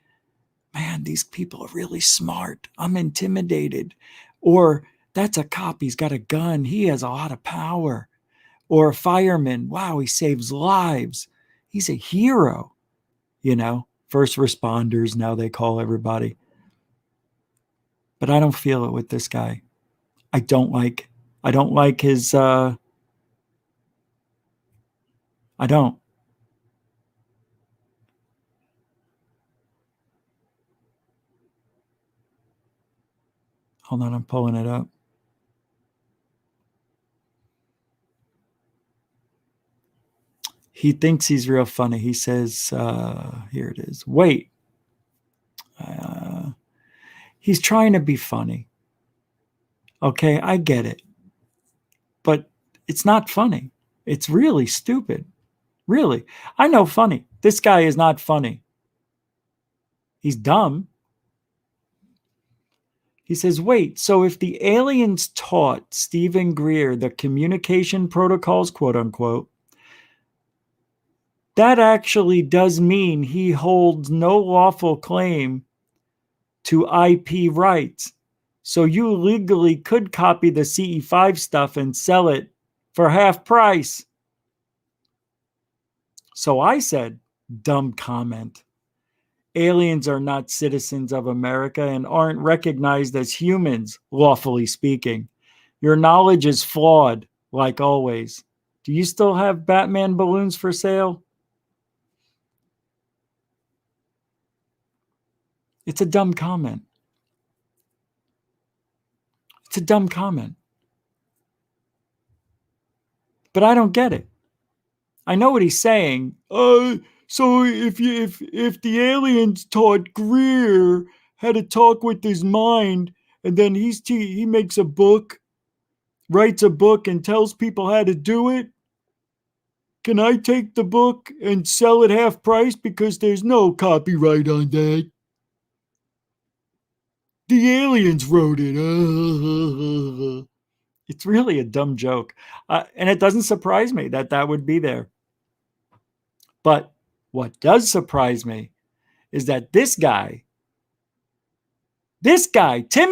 man, these people are really smart. I'm intimidated. Or that's a cop. He's got a gun. He has a lot of power. Or a fireman. Wow, he saves lives. He's a hero. You know, first responders, now they call everybody. But I don't feel it with this guy. I don't like his, I don't. Hold on, I'm pulling it up. He thinks he's real funny. He says, here it is. Wait. He's trying to be funny. Okay, I get it. But it's not funny. It's really stupid. Really. I know funny. This guy is not funny. He's dumb. He says, wait, so if the aliens taught Stephen Greer the communication protocols, quote unquote, that actually does mean he holds no lawful claim to IP rights. So you legally could copy the CE5 stuff and sell it for half price. So I said, dumb comment. Aliens are not citizens of America and aren't recognized as humans, lawfully speaking. Your knowledge is flawed, like always. Do you still have Batman balloons for sale? It's a dumb comment. It's a dumb comment. But I don't get it. I know what he's saying. So if the aliens taught Greer how to talk with his mind, and then he makes a book, writes a book, and tells people how to do it, can I take the book and sell it half price because there's no copyright on that? The aliens wrote it. It's really a dumb joke. And it doesn't surprise me that would be there. But what does surprise me is that this guy, Tim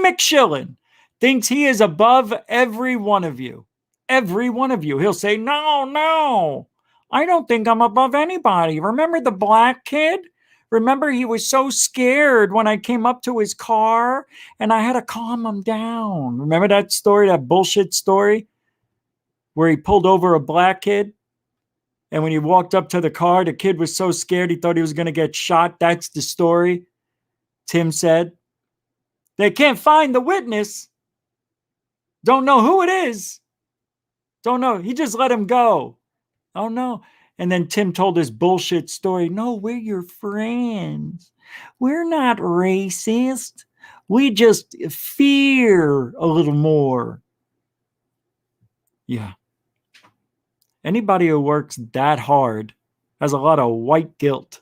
McShillin, thinks he is above every one of you. Every one of you. He'll say, no, I don't think I'm above anybody. Remember the black kid? Remember, he was so scared when I came up to his car and I had to calm him down. Remember that story, that bullshit story where he pulled over a black kid? And when he walked up to the car, the kid was so scared he thought he was going to get shot. That's the story, Tim said. They can't find the witness. Don't know who it is. Don't know. He just let him go. Oh, no. And then Tim told his bullshit story. No, we're your friends. We're not racist. We just fear a little more. Yeah. Anybody who works that hard has a lot of white guilt,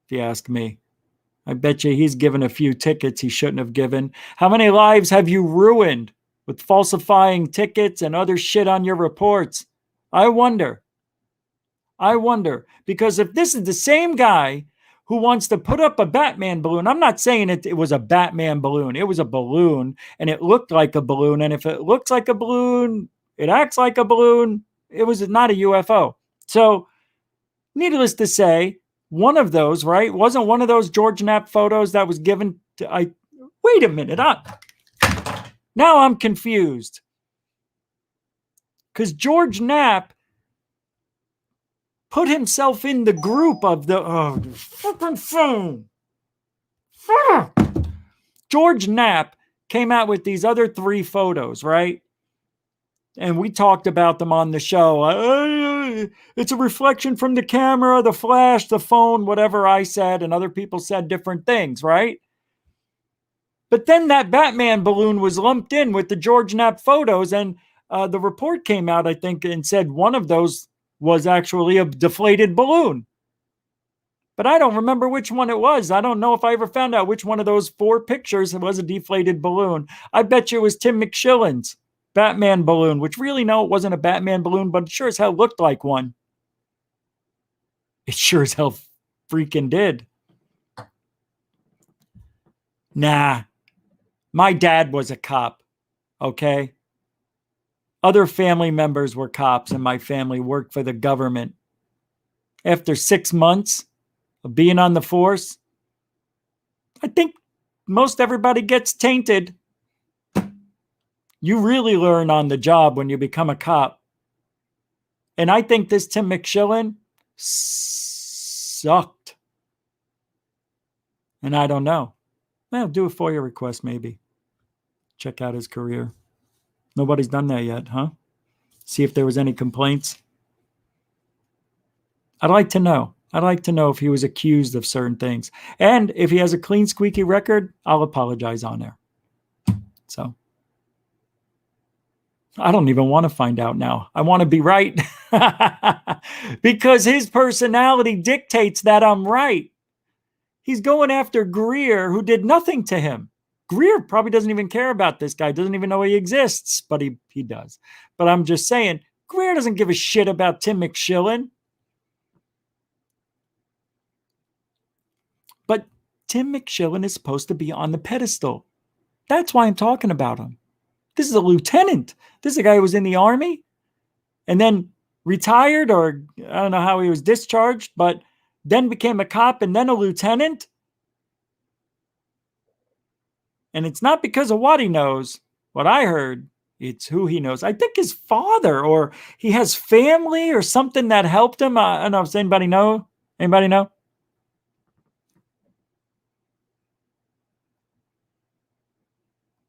if you ask me. I bet you he's given a few tickets he shouldn't have given. How many lives have you ruined with falsifying tickets and other shit on your reports? I wonder. Because if this is the same guy who wants to put up a Batman balloon, I'm not saying it was a Batman balloon. It was a balloon, and it looked like a balloon. And if it looks like a balloon, it acts like a balloon, it was not a UFO. So, needless to say, one of those, right? Wasn't one of those George Knapp photos that was given to... Wait a minute. Now I'm confused. Because George Knapp put himself in the group of the... Oh, the fucking phone. George Knapp came out with these other 3 photos, right? And we talked about them on the show. It's a reflection from the camera, the flash, the phone, whatever I said, and other people said different things, right? But then that Batman balloon was lumped in with the George Knapp photos, and the report came out, I think, and said one of those was actually a deflated balloon. But I don't remember which one it was. I don't know if I ever found out which one of those 4 pictures was a deflated balloon. I bet you it was Tim McShillin's Batman balloon, which really, no, it wasn't a Batman balloon, but it sure as hell looked like one. It sure as hell freaking did. Nah, my dad was a cop, okay? Other family members were cops, and my family worked for the government. After 6 months of being on the force, I think most everybody gets tainted. You really learn on the job when you become a cop. And I think this Tim McShillin sucked. And I don't know. Well, do a FOIA request maybe. Check out his career. Nobody's done that yet, huh? See if there was any complaints. I'd like to know. I'd like to know if he was accused of certain things. And if he has a clean, squeaky record, I'll apologize on there. So... I don't even want to find out now. I want to be right. Because his personality dictates that I'm right. He's going after Greer, who did nothing to him. Greer probably doesn't even care about this guy, doesn't even know he exists, but he does. But I'm just saying, Greer doesn't give a shit about Tim McShillin. But Tim McShillin is supposed to be on the pedestal. That's why I'm talking about him. This is a lieutenant. This is a guy who was in the Army and then retired, or I don't know how he was discharged, but then became a cop and then a lieutenant. And it's not because of what he knows, what I heard. It's who he knows. I think his father, or he has family or something that helped him. I don't know. Does anybody know? Anybody know?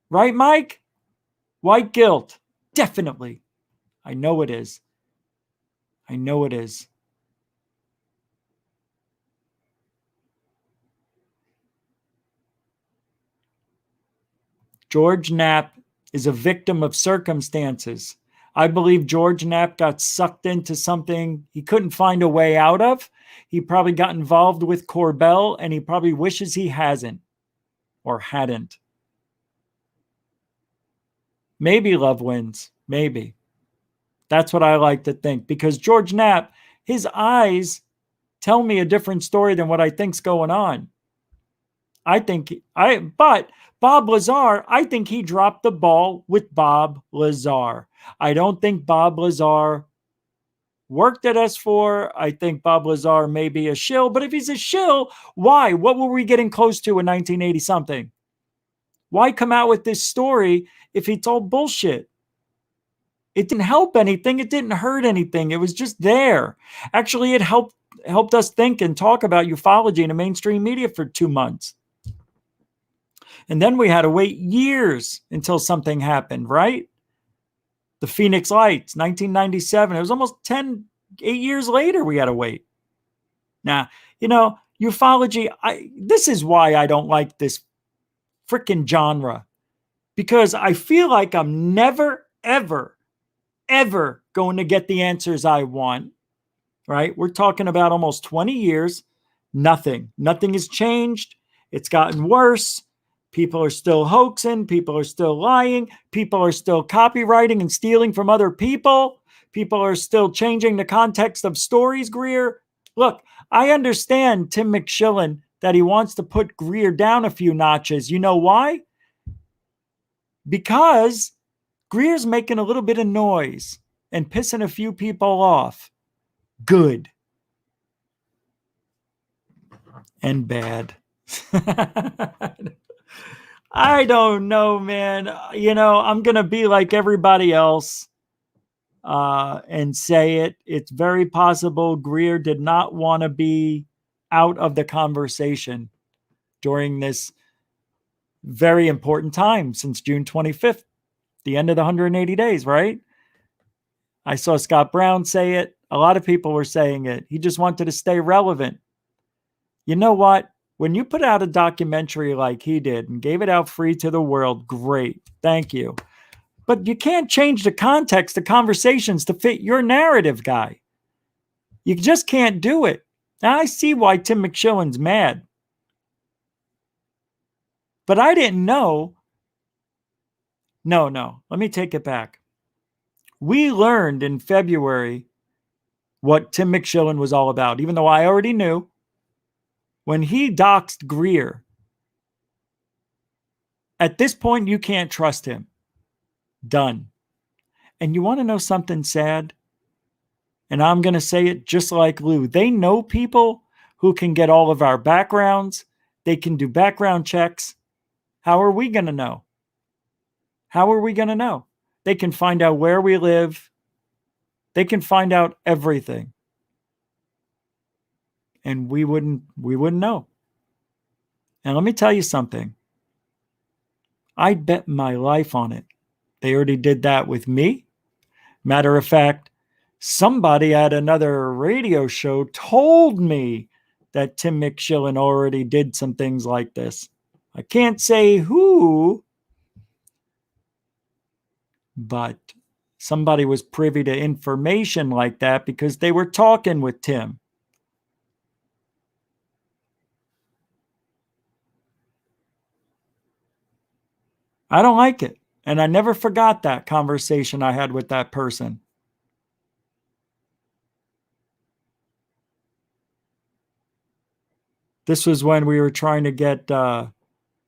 Right, Mike? White guilt. Definitely. I know it is. I know it is. George Knapp is a victim of circumstances. I believe George Knapp got sucked into something he couldn't find a way out of. He probably got involved with Corbell, and he probably wishes he hasn't or hadn't. Maybe love wins. Maybe. That's what I like to think. Because George Knapp, his eyes tell me a different story than what I think's going on. But Bob Lazar, I think he dropped the ball with Bob Lazar. I don't think Bob Lazar worked at S4. I think Bob Lazar may be a shill, but if he's a shill, why? What were we getting close to in 1980 something? Why come out with this story if he told bullshit? It didn't help anything. It didn't hurt anything. It was just there. Actually, it helped us think and talk about ufology in the mainstream media for 2 months. And then we had to wait years until something happened, right? The Phoenix Lights, 1997. It was almost 8 years later we had to wait. Now, ufology, this is why I don't like this freaking genre. Because I feel like I'm never, ever, ever going to get the answers I want, right? We're talking about almost 20 years. Nothing has changed. It's gotten worse. People are still hoaxing. People are still lying. People are still copywriting and stealing from other people. People are still changing the context of stories, Greer. Look, I understand Tim McShillin that he wants to put Greer down a few notches. You know why? Because Greer's making a little bit of noise and pissing a few people off. Good. And bad. I don't know, man. I'm going to be like everybody else and say it. It's very possible Greer did not want to be out of the conversation during this very important time since June 25th, the end of the 180 days, right? I saw Scott Brown say it. A lot of people were saying it. He just wanted to stay relevant. You know what? When you put out a documentary like he did and gave it out free to the world, great. Thank you. But you can't change the context of conversations to fit your narrative, guy. You just can't do it. Now, I see why Tim McShillin's mad. But I didn't know. No. Let me take it back. We learned in February what Tim McShillin was all about, even though I already knew. When he doxed Greer, at this point, you can't trust him. Done. And you want to know something sad? And I'm going to say it just like Lou. They know people who can get all of our backgrounds. They can do background checks. How are we going to know? How are we going to know? They can find out where we live. They can find out everything. And we wouldn't know. And let me tell you something. I'd bet my life on it. They already did that with me. Matter of fact, somebody at another radio show told me that Tim McShillin already did some things like this. I can't say who, but somebody was privy to information like that because they were talking with Tim. I don't like it. And I never forgot that conversation I had with that person. This was when we were trying to get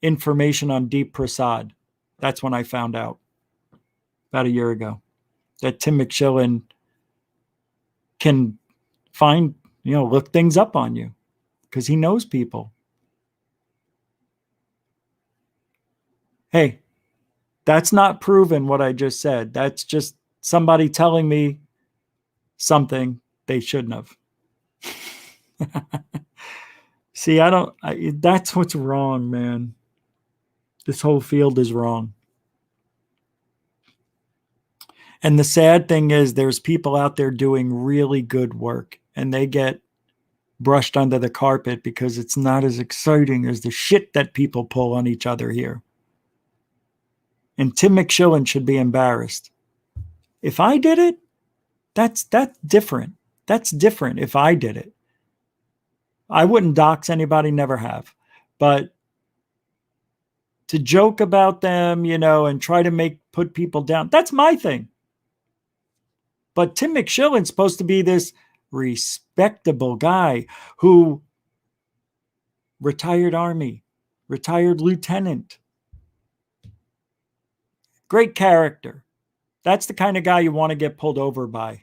information on Deep Prasad. That's when I found out about a year ago that Tim McShillin can find, look things up on you because he knows people. Hey, that's not proven what I just said. That's just somebody telling me something they shouldn't have. See, that's what's wrong, man. This whole field is wrong. And the sad thing is there's people out there doing really good work and they get brushed under the carpet because it's not as exciting as the shit that people pull on each other here. And Tim McShillin should be embarrassed. If I did it, that's different. That's different if I did it. I wouldn't dox anybody, never have. But to joke about them, and try to put people down, that's my thing. But Tim McShillin's supposed to be this respectable guy who retired Army, retired lieutenant. Great character. That's the kind of guy you want to get pulled over by.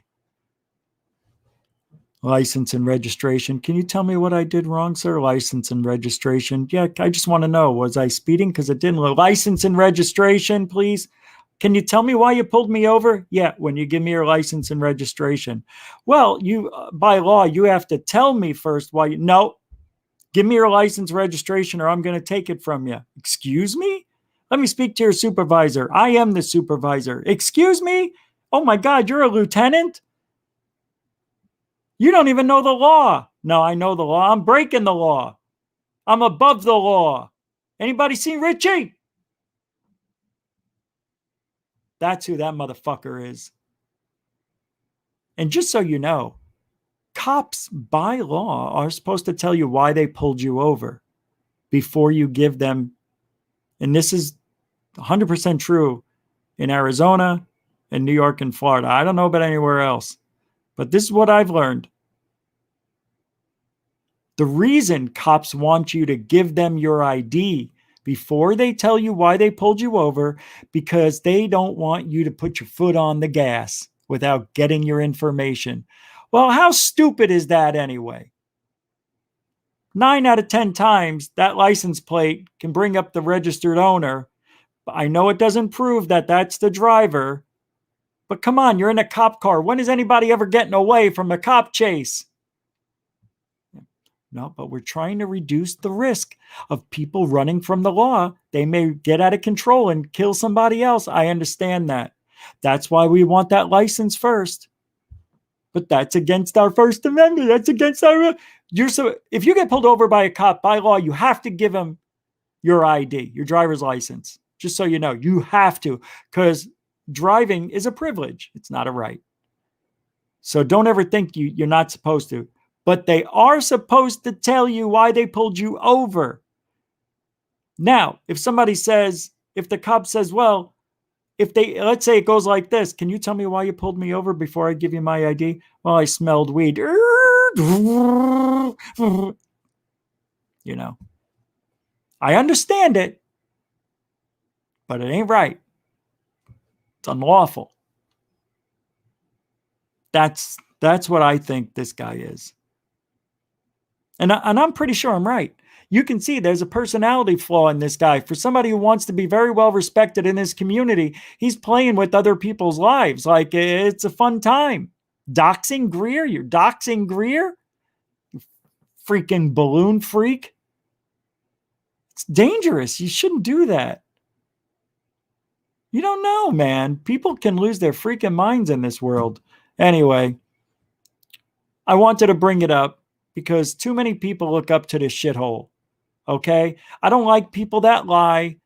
License and registration. Can you tell me what I did wrong, sir? License and registration. Yeah, I just want to know. Was I speeding? Because it didn't look. License and registration, please. Can you tell me why you pulled me over? Yeah, when you give me your license and registration. Well, you by law, you have to tell me first why you. No, give me your license registration or I'm going to take it from you. Excuse me? Let me speak to your supervisor. I am the supervisor. Excuse me? Oh my God, you're a lieutenant? You don't even know the law. No, I know the law. I'm breaking the law. I'm above the law. Anybody seen Richie? That's who that motherfucker is. And just so you know, cops by law are supposed to tell you why they pulled you over before you give them. And this is 100% true in Arizona and New York and Florida. I don't know about anywhere else, but this is what I've learned. The reason cops want you to give them your ID before they tell you why they pulled you over, because they don't want you to put your foot on the gas without getting your information. Well, how stupid is that anyway? 9 out of 10 times, that license plate can bring up the registered owner. I know it doesn't prove that that's the driver, but come on, you're in a cop car. When is anybody ever getting away from a cop chase? No, but we're trying to reduce the risk of people running from the law. They may get out of control and kill somebody else. I understand that. That's why we want that license first. But that's against our First Amendment. That's against our. If you get pulled over by a cop, by law, you have to give him your ID, your driver's license. Just so you know, you have to, because driving is a privilege. It's not a right. So don't ever think you're not supposed to. But they are supposed to tell you why they pulled you over. Now, if the cop says, well, let's say it goes like this, can you tell me why you pulled me over before I give you my ID? Well, I smelled weed. You know, I understand it, but it ain't right. It's unlawful. That's what I think this guy is. And I'm pretty sure I'm right. You can see there's a personality flaw in this guy. For somebody who wants to be very well respected in his community, he's playing with other people's lives. Like, it's a fun time. Doxing Greer? You're doxing Greer? You freaking balloon freak. It's dangerous. You shouldn't do that. You don't know, man. People can lose their freaking minds in this world. Anyway, I wanted to bring it up because too many people look up to this shithole. Okay? I don't like people that lie.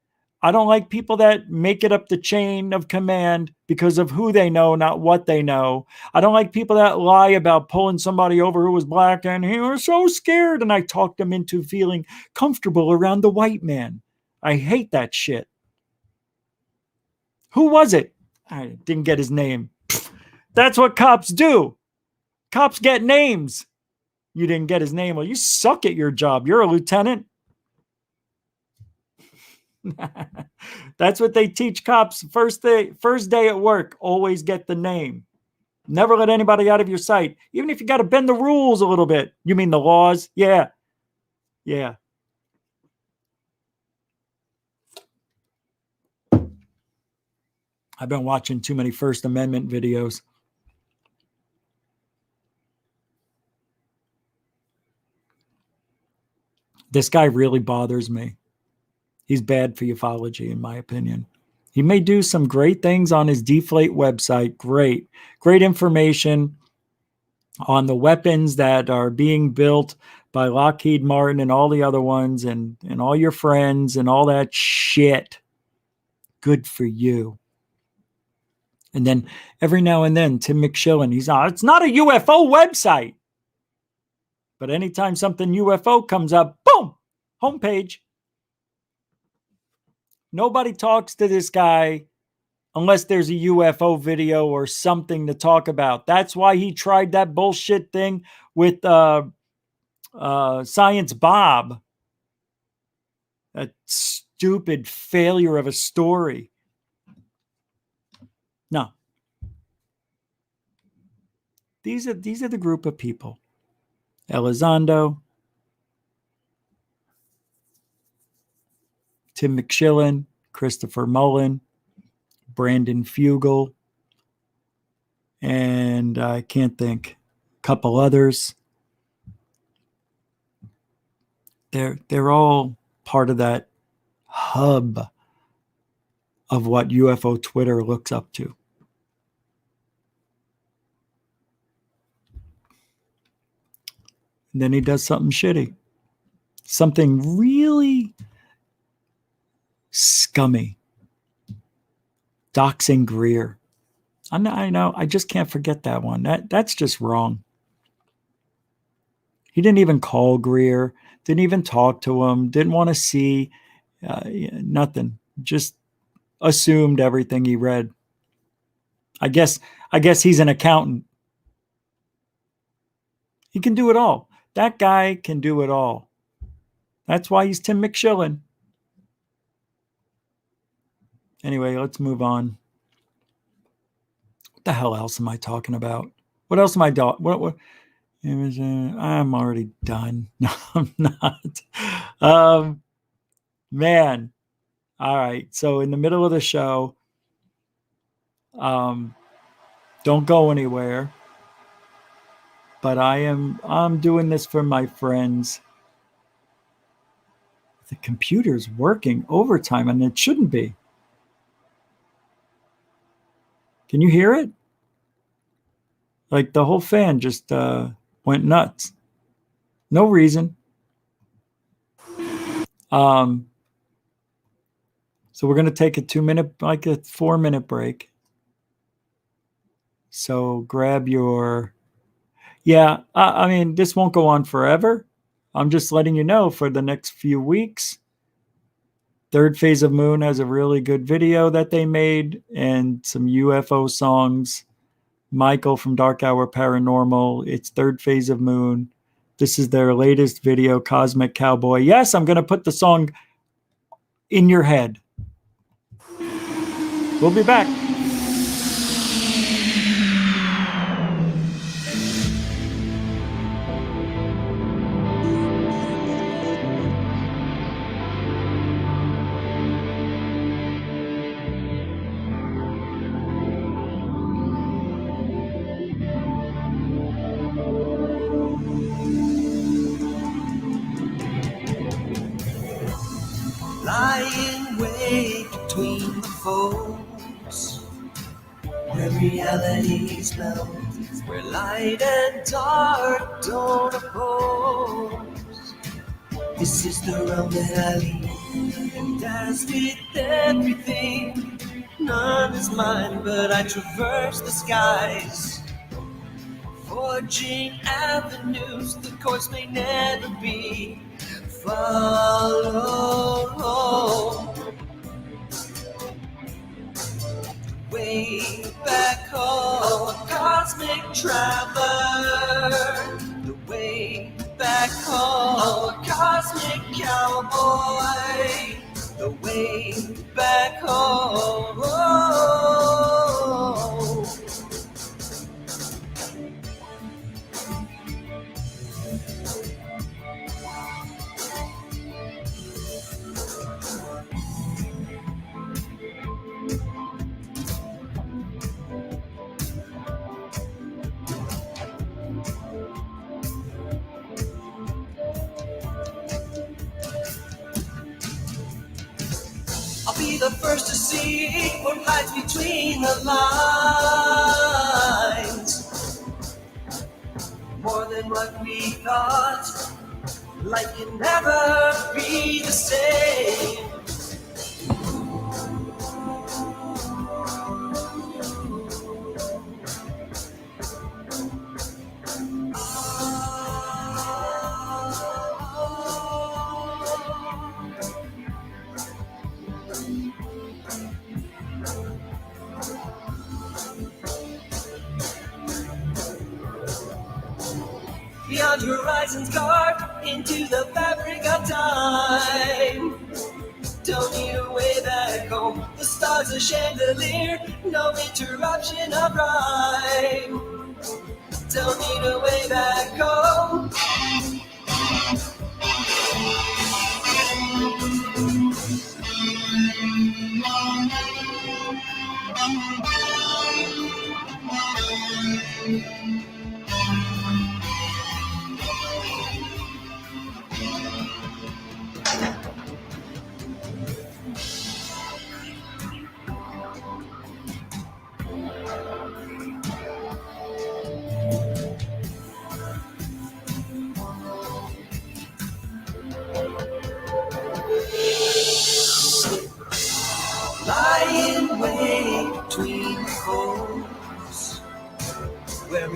I don't like people that make it up the chain of command because of who they know, not what they know. I don't like people that lie about pulling somebody over who was black and he was so scared and I talked them into feeling comfortable around the white man. I hate that shit. Who was it? I didn't get his name. That's what cops do. Cops get names. You didn't get his name. Well, you suck at your job. You're a lieutenant. That's what they teach cops. First day at work, always get the name. Never let anybody out of your sight. Even if you got to bend the rules a little bit. You mean the laws? Yeah. Yeah. I've been watching too many First Amendment videos. This guy really bothers me. He's bad for ufology, in my opinion. He may do some great things on his Deflate website. Great information on the weapons that are being built by Lockheed Martin and all the other ones and all your friends and all that shit. Good for you. And then every now and then, Tim McShillin, it's not a UFO website. But anytime something UFO comes up, boom, homepage. Nobody talks to this guy unless there's a UFO video or something to talk about. That's why he tried that bullshit thing with Science Bob. That stupid failure of a story. No. These are the group of people. Elizondo, Tim McShillin, Christopher Mullen, Brandon Fugel, and I can't think, a couple others. They're all part of that hub of what UFO Twitter looks up to. And then he does something shitty. Something really scummy. Doxing Greer. I know. I just can't forget that one. That's just wrong. He didn't even call Greer. Didn't even talk to him. Didn't want to see nothing. Just assumed everything he read. I guess he's an accountant. He can do it all. That guy can do it all. That's why he's Tim McShillin. Anyway, let's move on. What the hell else am I talking about? What else am I doing? What? I'm already done. No, I'm not. Man. All right. So in the middle of the show, don't go anywhere. But I'm doing this for my friends. The computer's working overtime, and it shouldn't be. Can you hear it? Like the whole fan just went nuts. No reason. So we're going to take a 4-minute break. So grab your... Yeah, I mean, this won't go on forever. I'm just letting you know for the next few weeks. Third Phase of Moon has a really good video that they made and some UFO songs. Michael from Dark Hour Paranormal. It's Third Phase of Moon. This is their latest video, Cosmic Cowboy. Yes, I'm going to put the song in your head. We'll be back. Lying way between the folds, where realities melt, where light and dark don't oppose. This is the realm that I lead, and as with everything, none is mine, but I traverse the skies, forging avenues the course may never be followed. Way back home, a cosmic traveler. The way back home, a cosmic cowboy. The way back home. I'll be the first to see what lies between the lines. More than what we thought, life can never be the same. Beyond horizons carved into the fabric of time. Don't need a way back home. The stars a chandelier, no interruption of rhyme. Don't need a way back home.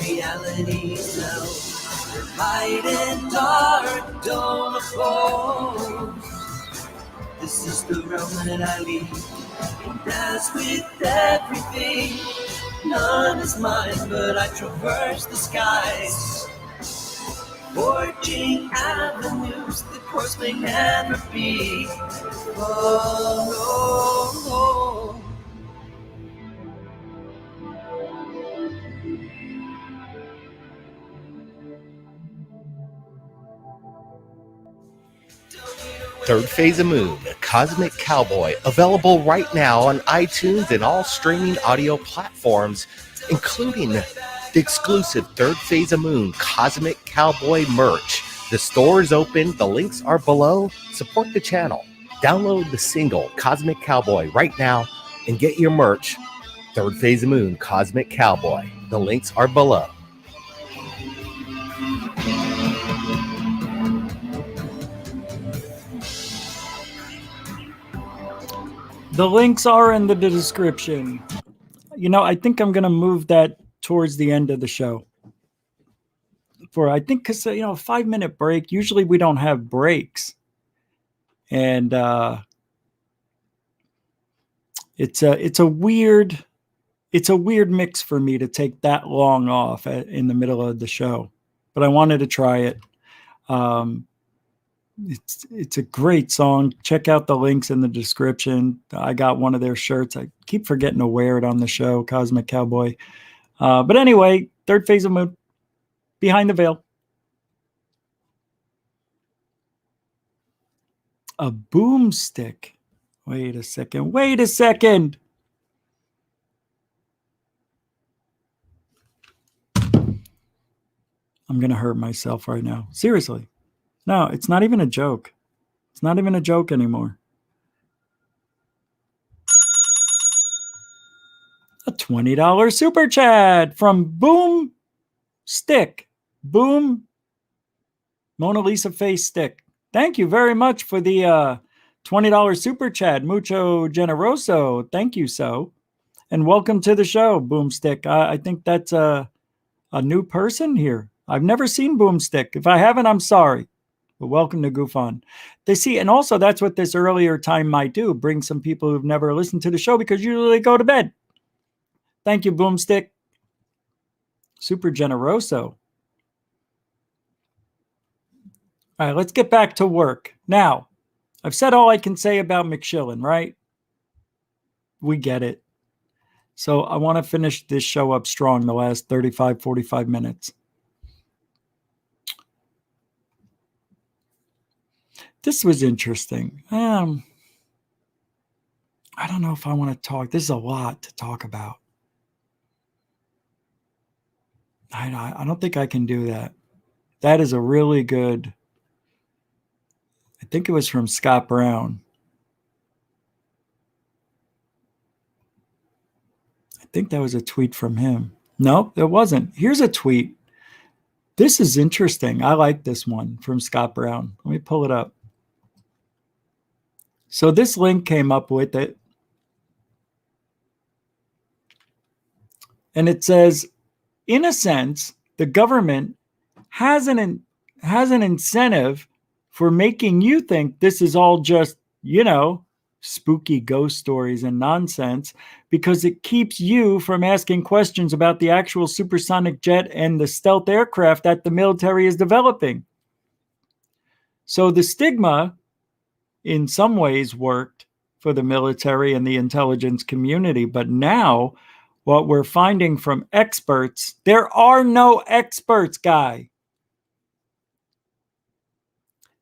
realities melt. Where light and dark don't oppose. This is the realm that I lead. And as with everything, none is mine, but I traverse the skies. Forging avenues, the course may never be. Oh, no. Third Phase of Moon, Cosmic Cowboy, available right now on iTunes and all streaming audio platforms, including the exclusive Third Phase of Moon Cosmic Cowboy merch. The store is open. The links are below. Support the channel. Download the single Cosmic Cowboy right now and get your merch. Third Phase of Moon Cosmic Cowboy. The links are below. The links are in the description. You know, I think I'm going to move that towards the end of the show. I think because, you know, a 5-minute break, usually we don't have breaks. And it's a weird mix for me to take that long off in the middle of the show. But I wanted to try it. It's a great song. Check out the links in the description. I got one of their shirts. I keep forgetting to wear it on the show, Cosmic Cowboy. But anyway, Third Phase of Moon, Behind the Veil. A boomstick. Wait a second. I'm going to hurt myself right now. Seriously. No, it's not even a joke. It's not even a joke anymore. A $20 super chat from Boom Stick. Boom Mona Lisa Face Stick. Thank you very much for the $20 super chat. Mucho generoso. Thank you so. And welcome to the show, Boomstick. I think that's a new person here. I've never seen Boomstick. If I haven't, I'm sorry. But welcome to Goof On. They see, and also that's what this earlier time might do. Bring some people who've never listened to the show because usually they go to bed. Thank you, Boomstick. Super generoso. All right, let's get back to work. Now, I've said all I can say about McShillan, right? We get it. So I want to finish this show up strong the last 35, 45 minutes. This was interesting. I don't know if I want to talk. This is a lot to talk about. I don't think I can do that. That is a really good... I think it was from Scott Brown. I think that was a tweet from him. No, it wasn't. Here's a tweet. This is interesting. I like this one from Scott Brown. Let me pull it up. So this link came up with it. And it says, in a sense, the government has an incentive for making you think this is all just, you know, spooky ghost stories and nonsense, because it keeps you from asking questions about the actual supersonic jet and the stealth aircraft that the military is developing. So the stigma in some ways worked for the military and the intelligence community. But now what we're finding from experts, there are no experts, guy,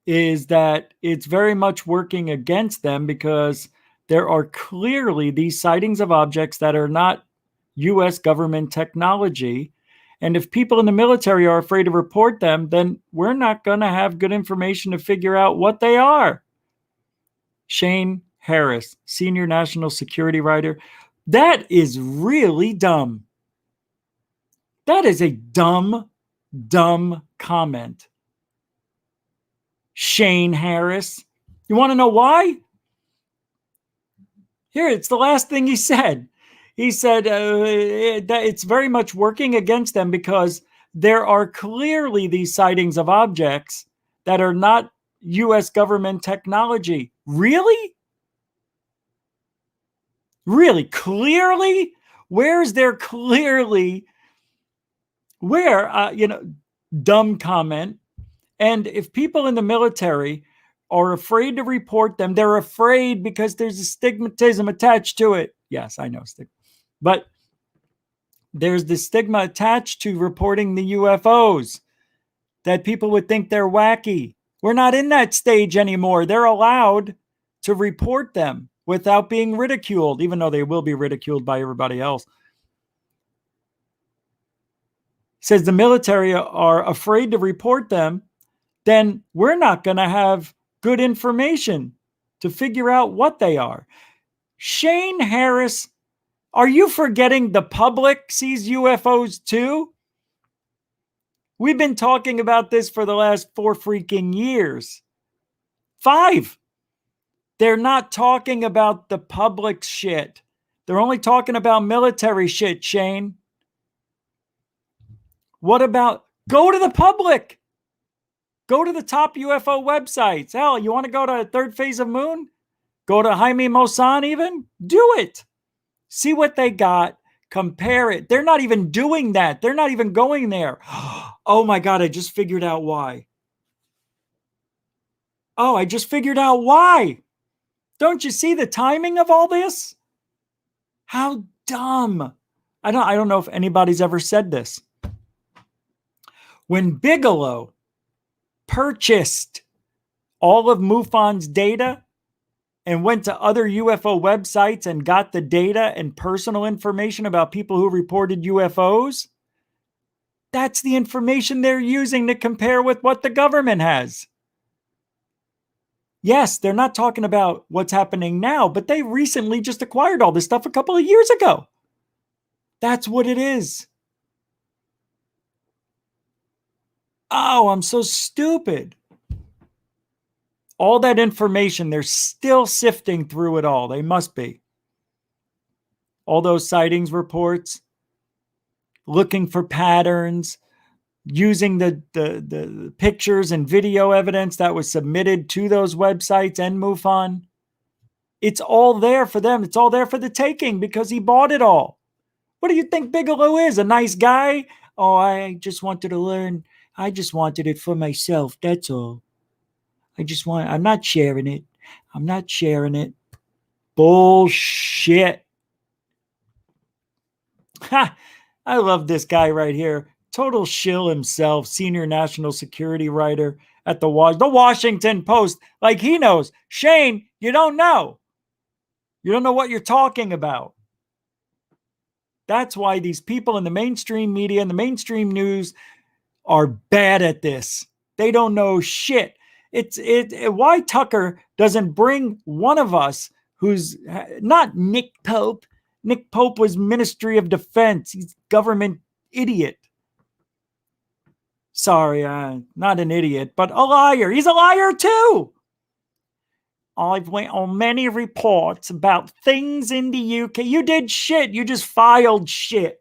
is that it's very much working against them because there are clearly these sightings of objects that are not U.S. government technology. And if people in the military are afraid to report them, then we're not going to have good information to figure out what they are. Shane Harris, senior national security writer. That is really dumb. That is a dumb comment. Shane Harris. You want to know why? Here, it's the last thing he said. He said that it's very much working against them because there are clearly these sightings of objects that are not U.S. government technology. Really? Really? Clearly? Where's there clearly? Where? Dumb comment. And if people in the military are afraid to report them, they're afraid because there's a stigmatism attached to it. Yes, I know. But there's the stigma attached to reporting the UFOs that people would think they're wacky. We're not in that stage anymore. They're allowed to report them without being ridiculed, even though they will be ridiculed by everybody else. He says the military are afraid to report them, then we're not going to have good information to figure out what they are. Shane Harris, are you forgetting the public sees UFOs too? We've been talking about this for the last 4 freaking years. 5. They're not talking about the public shit. They're only talking about military shit, Shane. What about, go to the public? Go to the top UFO websites. Hell, you want to go to Third Phase of Moon? Go to Jaime Maussan even? Do it. See what they got. Compare it. They're not even doing that. They're not even going there. Oh my God, I just figured out why. Oh, I just figured out why. Don't you see the timing of all this? How dumb. I don't know if anybody's ever said this. When Bigelow purchased all of MUFON's data and went to other UFO websites and got the data and personal information about people who reported UFOs, that's the information they're using to compare with what the government has. Yes, they're not talking about what's happening now, but they recently just acquired all this stuff a couple of years ago. That's what it is. Oh, I'm so stupid. All that information, they're still sifting through it all. They must be. All those sightings reports, looking for patterns, using the pictures and video evidence that was submitted to those websites and MUFON. It's all there for them. It's all there for the taking because he bought it all. What do you think Bigelow is? A nice guy? Oh, I just wanted to learn. I just wanted it for myself. That's all. I'm not sharing it. I'm not sharing it. Bullshit. Ha! I love this guy right here. Total shill himself, senior national security writer at the Washington Post. Like he knows. Shane, you don't know. You don't know what you're talking about. That's why these people in the mainstream media and the mainstream news are bad at this. They don't know shit. Why Tucker doesn't bring one of us who's not Nick Pope. Nick Pope was Ministry of Defense. He's government idiot. Sorry, not an idiot, but a liar. He's a liar too. I've went on many reports about things in the UK. You did shit. You just filed shit.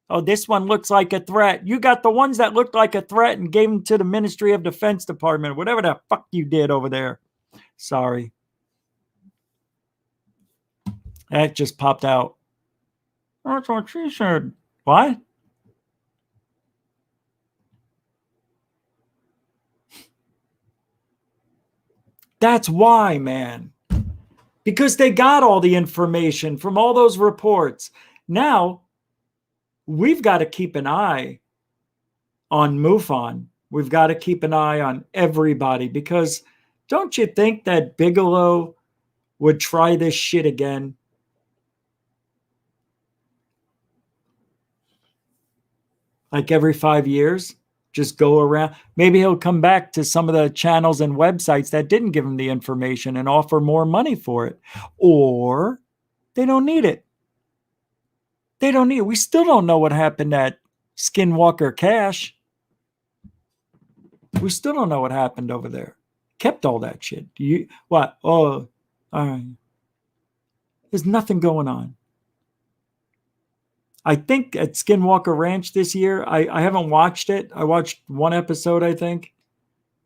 Oh, this one looks like a threat. You got the ones that looked like a threat and gave them to the Ministry of Defense Department, whatever the fuck you did over there. Sorry. That just popped out. That's what she said. What? That's why, man. Because they got all the information from all those reports. Now, we've got to keep an eye on MUFON. We've got to keep an eye on everybody because don't you think that Bigelow would try this shit again? Like every 5 years? Just go around. Maybe he'll come back to some of the channels and websites that didn't give him the information and offer more money for it. Or they don't need it. They don't need it. We still don't know what happened at Skinwalker Cache. We still don't know what happened over there. Kept all that shit. What? Oh, all right. There's nothing going on. I think at Skinwalker Ranch this year, I haven't watched it. I watched one episode, I think.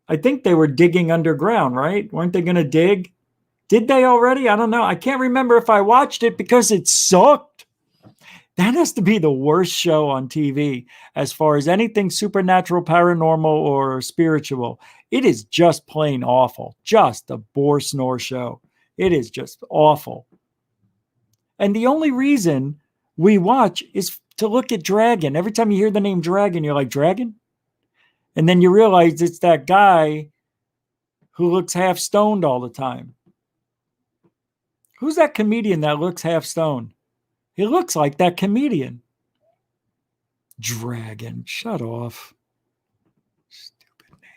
I think they were digging underground, right? Weren't they going to dig? Did they already? I don't know. I can't remember if I watched it because it sucked. That has to be the worst show on TV as far as anything supernatural, paranormal, or spiritual. It is just plain awful. Just a bore snore show. It is just awful. And the only reason we watch is to look at Dragon. Every time you hear the name Dragon, you're like, Dragon? And then you realize it's that guy who looks half stoned all the time. Who's that comedian that looks half stoned? He looks like that comedian. Dragon. Shut off. Stupid name.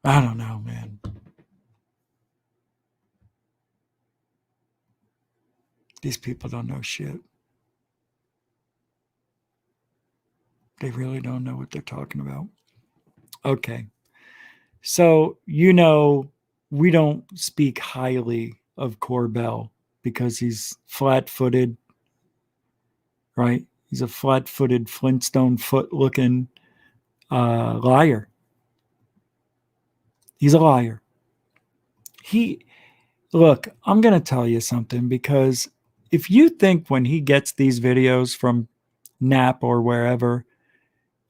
I don't know, man. These people don't know shit. They really don't know what they're talking about. Okay. So, we don't speak highly of Corbell because he's flat-footed, right? He's a flat-footed Flintstone foot-looking liar. He's a liar. Look, I'm going to tell you something, because if you think when he gets these videos from Nap or wherever,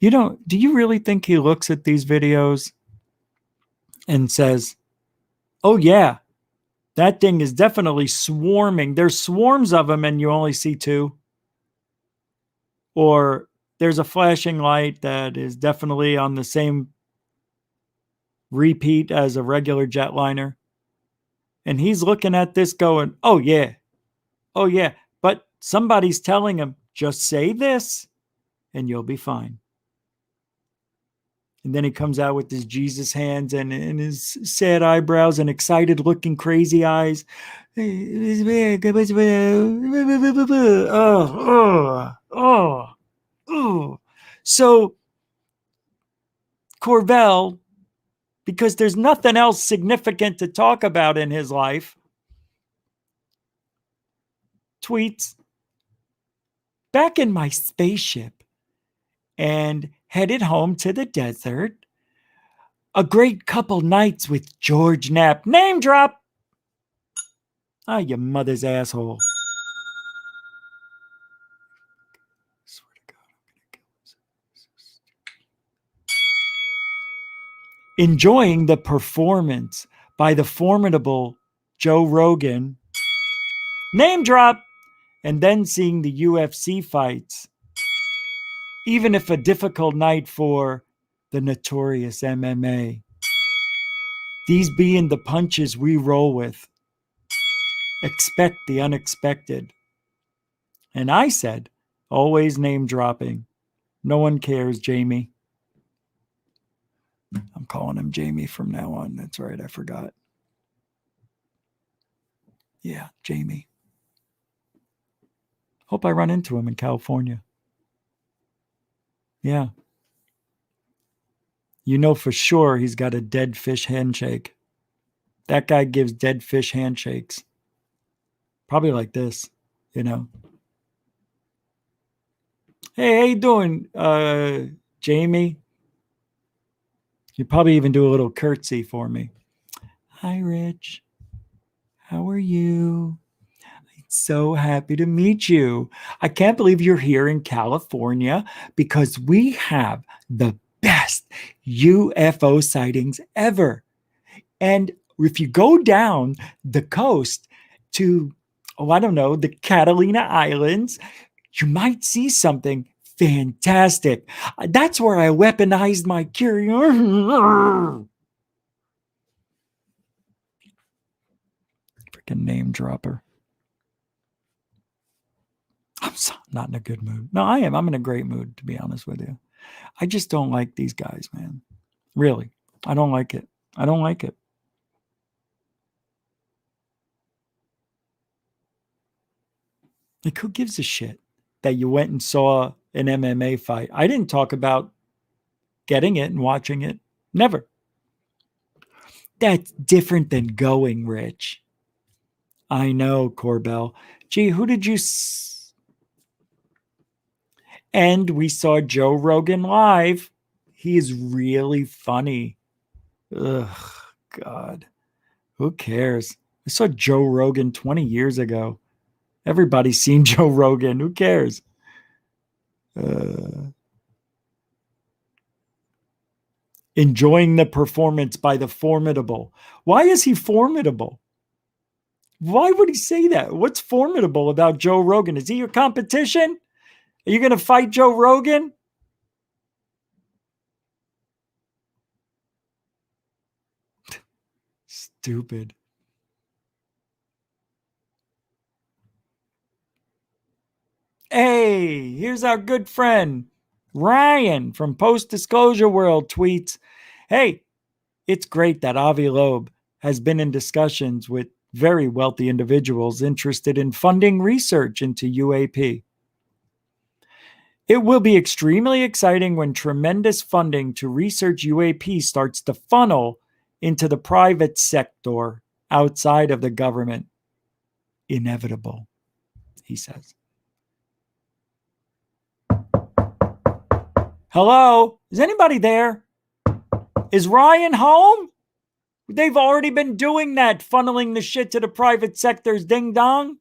do you really think he looks at these videos and says, oh yeah, that thing is definitely swarming. There's swarms of them and you only see two. Or there's a flashing light that is definitely on the same repeat as a regular jetliner. And he's looking at this going, oh yeah. But somebody's telling him, just say this and you'll be fine. And then he comes out with his Jesus hands and his sad eyebrows and excited looking crazy eyes. So Corbell, because there's nothing else significant to talk about in his life, tweets, back in my spaceship and headed home to the desert. A great couple nights with George Knapp. Name drop. Ah, you mother's asshole. I swear to God, I'm going to kill him. Enjoying the performance by the formidable Joe Rogan. Name drop. And then seeing the UFC fights. Even if a difficult night for the notorious MMA. These being the punches we roll with. Expect the unexpected. And I said, always name dropping. No one cares, Jamie. I'm calling him Jamie from now on. That's right, I forgot. Yeah, Jamie. Hope I run into him in California. Yeah. You know for sure he's got a dead fish handshake. That guy gives dead fish handshakes. Probably like this, Hey, how you doing, Jamie? You probably even do a little curtsy for me. Hi, Rich. How are you? I'm so happy to meet you. I can't believe you're here in California because we have the best UFO sightings ever. And if you go down the coast to, the Catalina Islands, you might see something fantastic. That's where I weaponized my curiosity. Freaking name dropper. I'm not in a good mood. No, I am. I'm in a great mood, to be honest with you. I just don't like these guys, man. Really. I don't like it. I don't like it. Like, who gives a shit that you went and saw an MMA fight? I didn't talk about getting it and watching it. Never. That's different than going, Rich. I know, Corbell. Gee, who did you... And we saw Joe Rogan live. He is really funny. Ugh, God. Who cares? I saw Joe Rogan 20 years ago. Everybody's seen Joe Rogan. Who cares? Enjoying the performance by the formidable. Why is he formidable? Why would he say that? What's formidable about Joe Rogan? Is he your competition? Are you going to fight Joe Rogan? Stupid. Hey, here's our good friend Ryan from Post Disclosure World tweets, hey, it's great that Avi Loeb has been in discussions with very wealthy individuals interested in funding research into UAP. It will be extremely exciting when tremendous funding to research UAP starts to funnel into the private sector outside of the government. Inevitable, he says. Hello? Is anybody there? Is Ryan home? They've already been doing that, funneling the shit to the private sector's ding dong.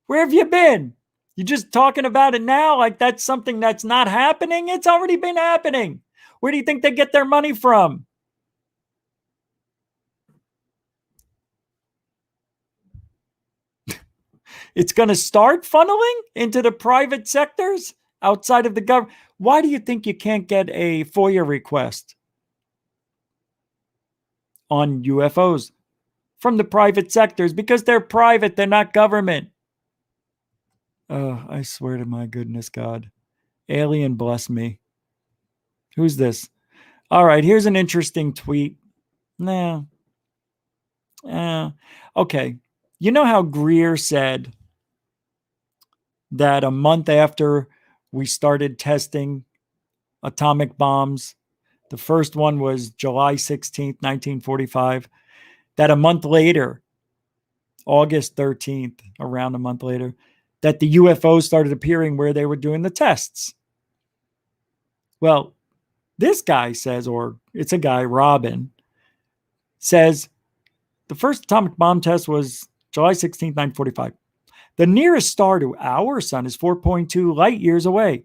Where have you been? You just talking about it now like that's something that's not happening? It's already been happening. Where do you think they get their money from? It's going to start funneling into the private sectors outside of the government. Why do you think you can't get a FOIA request on UFOs from the private sectors? Because they're private, they're not government. Oh, I swear to my goodness, God. Alien bless me. Who's this? All right, here's an interesting tweet. Okay. You know how Greer said that a month after we started testing atomic bombs, the first one was July 16th, 1945, that a month later, August 13th, around a month later, that the UFOs started appearing where they were doing the tests. Well, this guy says, or it's a guy, Robin, says the first atomic bomb test was July 16th, 1945. The nearest star to our sun is 4.2 light years away.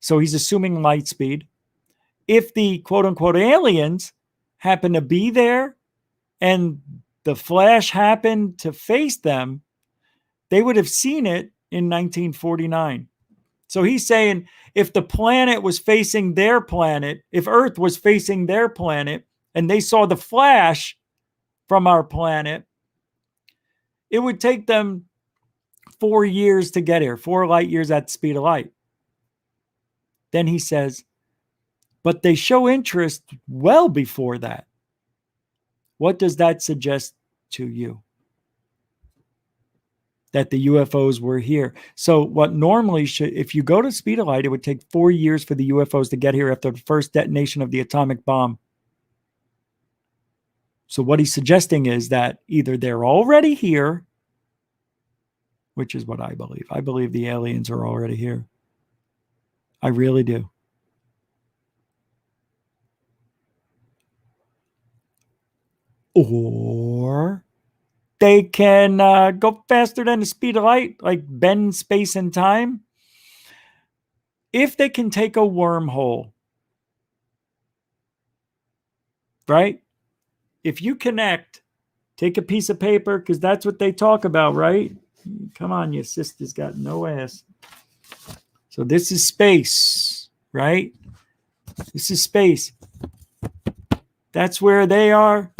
So he's assuming light speed. If the quote-unquote aliens happen to be there and the flash happened to face them, they would have seen it in 1949. So he's saying if the planet was facing their planet, if Earth was facing their planet, and they saw the flash from our planet, it would take them 4 years to get here, 4 light years at the speed of light. Then he says, but they show interest well before that. What does that suggest to you? That the UFOs were here. So what normally should, if you go to speed of light, it would take 4 years for the UFOs to get here after the first detonation of the atomic bomb. So what he's suggesting is that either they're already here, which is what I believe. I believe the aliens are already here. I really do. Or they can go faster than the speed of light, like bend space and time. If they can take a wormhole, right? If you connect, take a piece of paper, because that's what they talk about, right? Come on, your sister's got no ass. So this is space, right? This is space. That's where they are.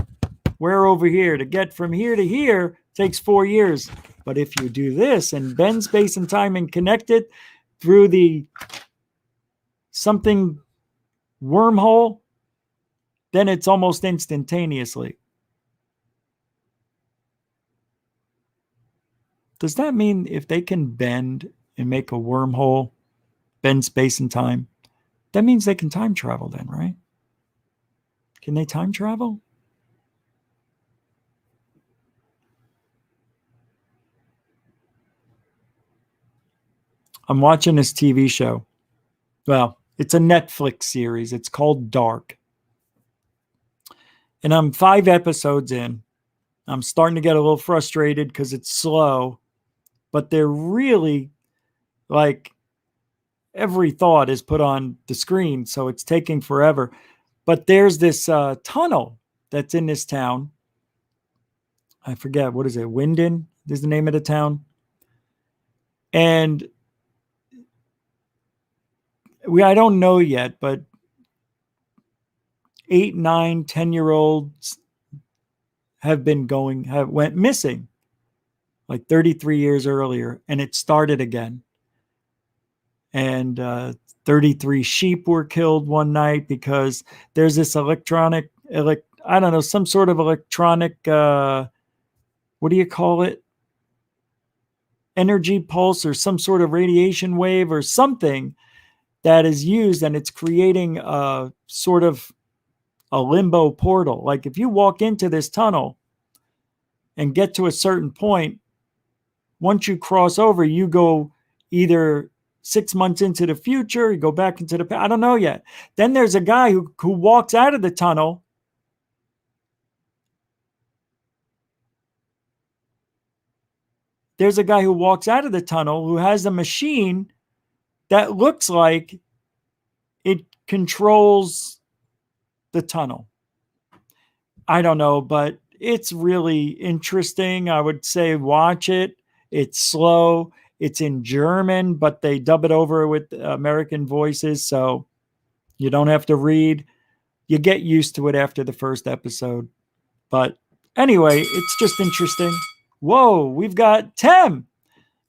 We're over here. To get from here to here takes 4 years. But if you do this and bend space and time and connect it through the something wormhole, then it's almost instantaneously. does that mean if they can bend and make a wormhole, bend space and time, that means they can time travel then, right? Can they time travel? I'm watching this TV show. Well, it's a Netflix series. It's called Dark. And I'm 5 episodes in. I'm starting to get a little frustrated because it's slow, but they're really like every thought is put on the screen, so it's taking forever. But there's this tunnel that's in this town. I forget, what is it? Winden is the name of the town. And I don't know yet, but 8, 9, 10-year-olds went missing like 33 years earlier, and it started again. And 33 sheep were killed one night because there's this some sort of electronic, what do you call it? Energy pulse or some sort of radiation wave or something that is used, and it's creating a sort of a limbo portal. Like if you walk into this tunnel and get to a certain point, once you cross over, you go either 6 months into the future, you go back into the past. I don't know yet. Then there's a guy who walks out of the tunnel. There's a guy who walks out of the tunnel who has a machine that looks like it controls the tunnel. I don't know, but it's really interesting. I would say watch it. It's slow. It's in German, but they dub it over with American voices, so you don't have to read. You get used to it after the first episode. But anyway, it's just interesting. Whoa, we've got Tim,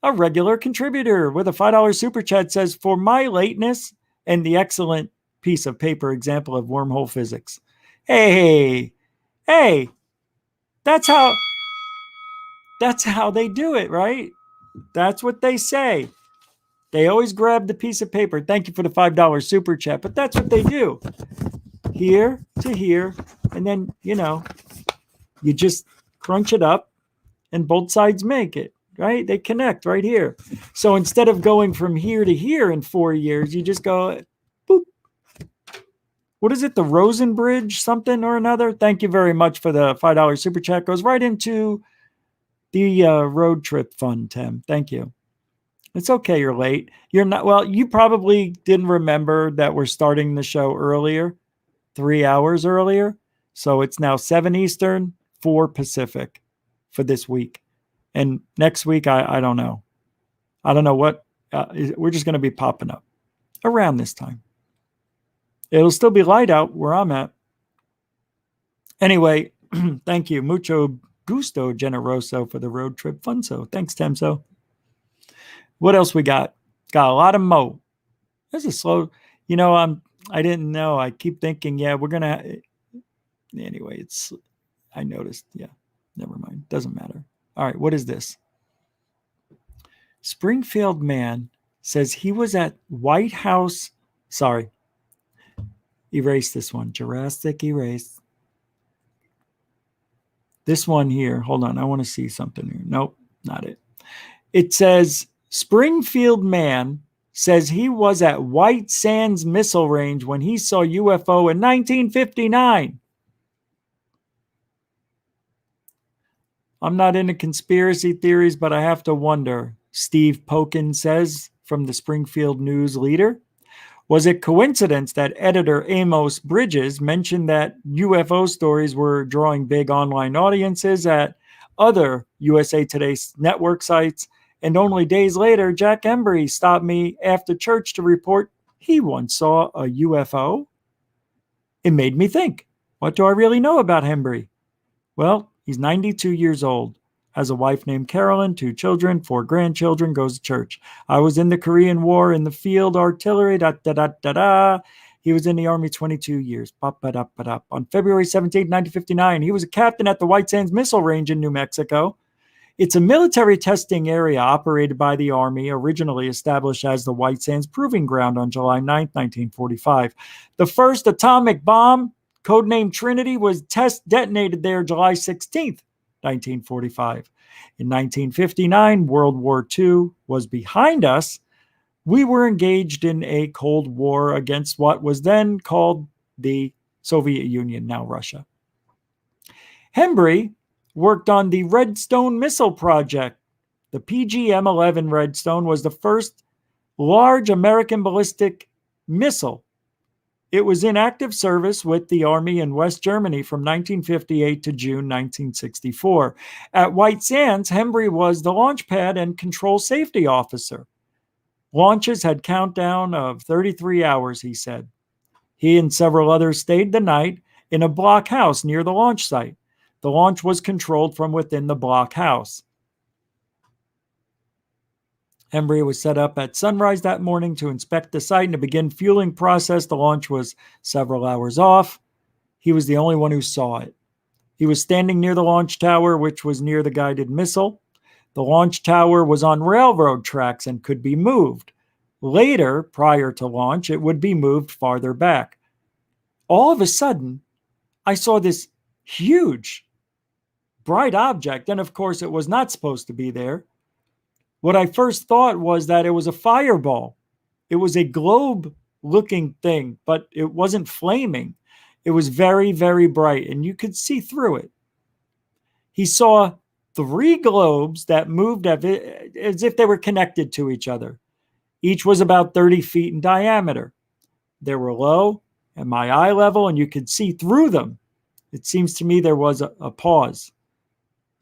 a regular contributor with a $5 super chat, says, for my lateness and the excellent piece of paper example of wormhole physics. Hey, that's how they do it, right? That's what they say. They always grab the piece of paper. Thank you for the $5 super chat, but that's what they do. Here to here, and then, you just crunch it up and both sides make it, right? They connect right here. So instead of going from here to here in 4 years, you just go, boop. What is it? The Rosen Bridge, something or another? Thank you very much for the $5 super chat. Goes right into the road trip fund, Tim. Thank you. It's okay you're late. You're not, well, you probably didn't remember that we're starting the show earlier, 3 hours earlier. So it's now 7 Eastern, 4 Pacific for this week. And next week, I don't know. I don't know what. We're just going to be popping up around this time. It'll still be light out where I'm at. Anyway, thank you. Mucho gusto generoso for the road trip funso. Thanks, Temso. What else we got? Got a lot of mo. This is slow. I didn't know. I keep thinking, we're going to. Anyway, I noticed. Yeah, never mind. Doesn't matter. All right, what is this? Springfield man says he was at White House. Sorry. Erase this one. Jurassic erase. This one here. Hold on. I want to see something here. Nope, not it. It says Springfield man says he was at White Sands Missile Range when he saw UFO in 1959. I'm not into conspiracy theories, but I have to wonder, Steve Pokin says from the Springfield News Leader. Was it coincidence that editor Amos Bridges mentioned that UFO stories were drawing big online audiences at other USA Today network sites, and only days later, Jack Embry stopped me after church to report he once saw a UFO? It made me think, what do I really know about Embry? Well, he's 92 years old, has a wife named Carolyn, 2 children, 4 grandchildren, goes to church. I was in the Korean War in the field artillery, He was in the Army 22 years. On February 17, 1959, he was a captain at the White Sands Missile Range in New Mexico. It's a military testing area operated by the Army, originally established as the White Sands Proving Ground on July 9, 1945. The first atomic bomb, codenamed Trinity, was test detonated there July 16, 1945. In 1959, World War II was behind us. We were engaged in a Cold War against what was then called the Soviet Union, now Russia. Hembry worked on the Redstone Missile Project. The PGM-11 Redstone was the first large American ballistic missile. It was in active service with the Army in West Germany from 1958 to June 1964. At White Sands, Hembry was the launch pad and control safety officer. Launches had countdown of 33 hours, he said. He and several others stayed the night in a block house near the launch site. The launch was controlled from within the block house. Hembry was set up at sunrise that morning to inspect the site and to begin fueling process. The launch was several hours off. He was the only one who saw it. He was standing near the launch tower, which was near the guided missile. The launch tower was on railroad tracks and could be moved. Later, prior to launch, it would be moved farther back. All of a sudden, I saw this huge, bright object, and of course it was not supposed to be there. What I first thought was that it was a fireball. It was a globe-looking thing, but it wasn't flaming. It was very, very bright, and you could see through it. He saw 3 globes that moved as if they were connected to each other. Each was about 30 feet in diameter. They were low at my eye level, and you could see through them. It seems to me there was a pause.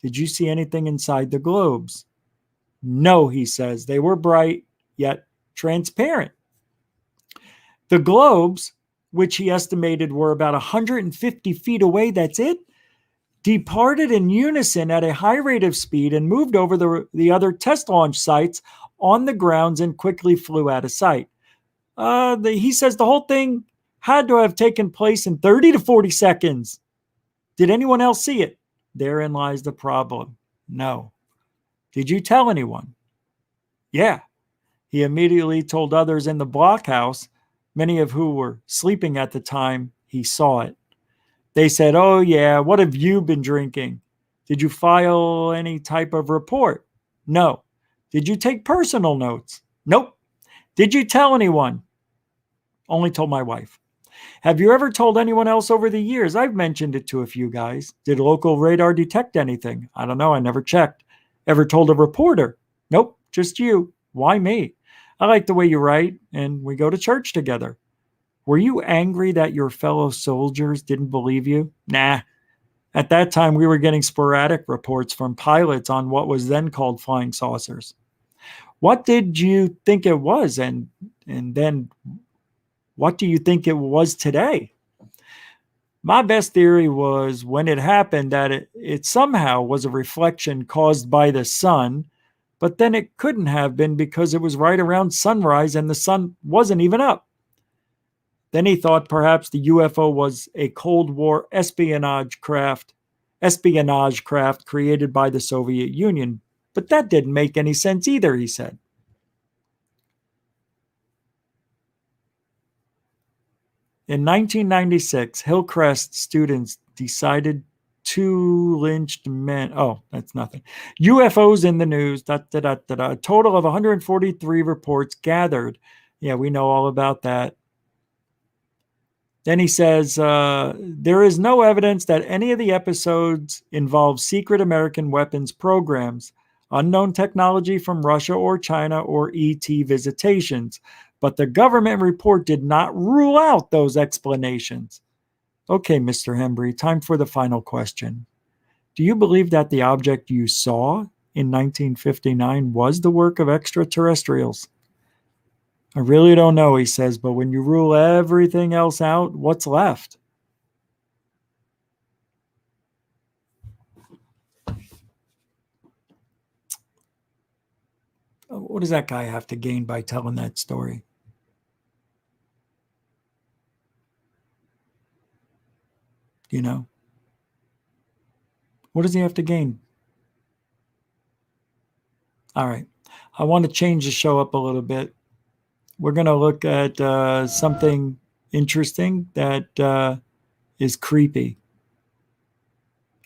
Did you see anything inside the globes? No, he says. They were bright, yet transparent. The globes, which he estimated were about 150 feet away, that's it, departed in unison at a high rate of speed and moved over the other test launch sites on the grounds and quickly flew out of sight. He says the whole thing had to have taken place in 30 to 40 seconds. Did anyone else see it? Therein lies the problem. No. Did you tell anyone? Yeah. He immediately told others in the blockhouse, many of who were sleeping at the time he saw it. They said, "Oh yeah, what have you been drinking? Did you file any type of report?" No. Did you take personal notes? Nope. Did you tell anyone? Only told my wife. Have you ever told anyone else over the years? I've mentioned it to a few guys. Did local radar detect anything? I don't know. I never checked. Ever told a reporter? Nope, just you. Why me? I like the way you write, and we go to church together. Were you angry that your fellow soldiers didn't believe you? Nah. At that time, we were getting sporadic reports from pilots on what was then called flying saucers. What did you think it was? And then what do you think it was today? My best theory was when it happened that it somehow was a reflection caused by the sun, but then it couldn't have been because it was right around sunrise and the sun wasn't even up. Then he thought perhaps the UFO was a Cold War espionage craft created by the Soviet Union, but that didn't make any sense either, he said. In 1996, Hillcrest students decided 2 lynched men. Oh, that's nothing. UFOs in the news. A total of 143 reports gathered. Yeah, we know all about that. Then he says, there is no evidence that any of the episodes involve secret American weapons programs, unknown technology from Russia or China, or ET visitations. But the government report did not rule out those explanations. Okay, Mr. Hembry, time for the final question. Do you believe that the object you saw in 1959 was the work of extraterrestrials? I really don't know, he says, but when you rule everything else out, what's left? What does that guy have to gain by telling that story? You know? What does he have to gain? All right. I want to change the show up a little bit. We're going to look at something interesting that is creepy.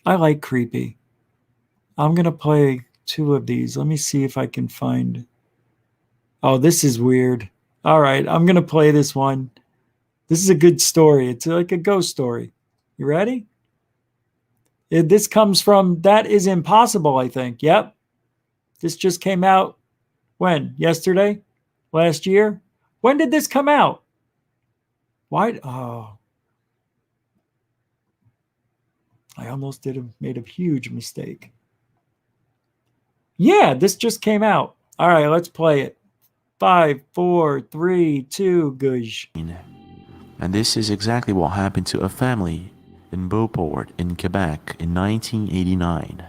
I like creepy. I'm going to play 2 of these. Let me see if I can find. Oh, this is weird. All right. I'm going to play this one. This is a good story. It's like a ghost story. You ready? This comes from That Is Impossible, I think. Yep. This just came out when? Yesterday? Last year? When did this come out? Why? Oh. I almost made a huge mistake. Yeah, this just came out. All right, let's play it. 5, 4, 3, 2, gush. And this is exactly what happened to a family in Beauport in Quebec in 1989.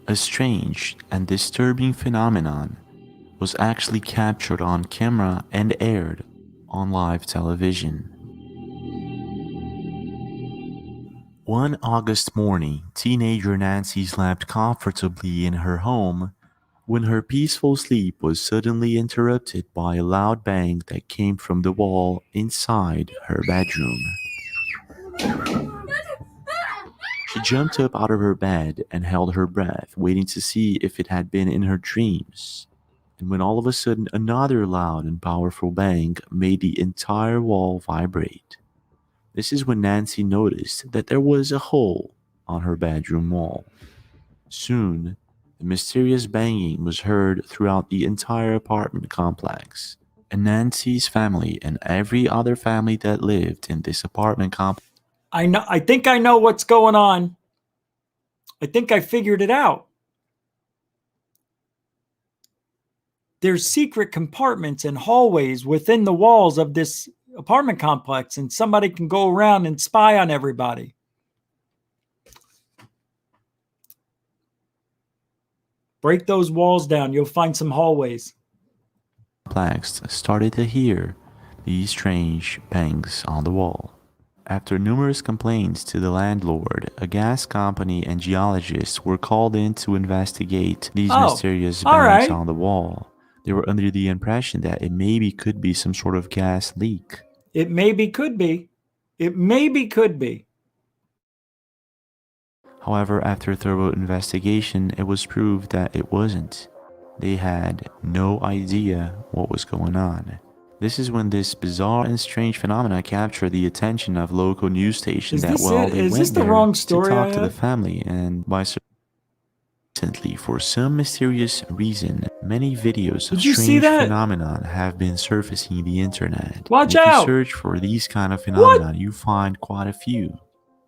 A strange and disturbing phenomenon was actually captured on camera and aired on live television. One August morning, teenager Nancy slept comfortably in her home when her peaceful sleep was suddenly interrupted by a loud bang that came from the wall inside her bedroom. She jumped up out of her bed and held her breath, waiting to see if it had been in her dreams. And when all of a sudden another loud and powerful bang made the entire wall vibrate. This is when Nancy noticed that there was a hole on her bedroom wall. Soon, the mysterious banging was heard throughout the entire apartment complex, and Nancy's family and every other family that lived in this apartment complex. I think I know what's going on. I think I figured it out. There's secret compartments and hallways within the walls of this apartment complex, and somebody can go around and spy on everybody. Break those walls down. You'll find some hallways. Started to hear these strange bangs on the wall. After numerous complaints to the landlord, a gas company and geologists were called in to investigate these mysterious bangs on the wall. They were under the impression that it maybe could be some sort of gas leak. It maybe could be. It maybe could be. However, after thorough investigation, it was proved that it wasn't. They had no idea what was going on. This is when this bizarre and strange phenomena captured the attention of local news stations they went there to talk to the family, and by recently, for some mysterious reason, many videos of strange phenomenon have been surfacing the internet. Watch out! If you search for these kind of phenomena, you find quite a few.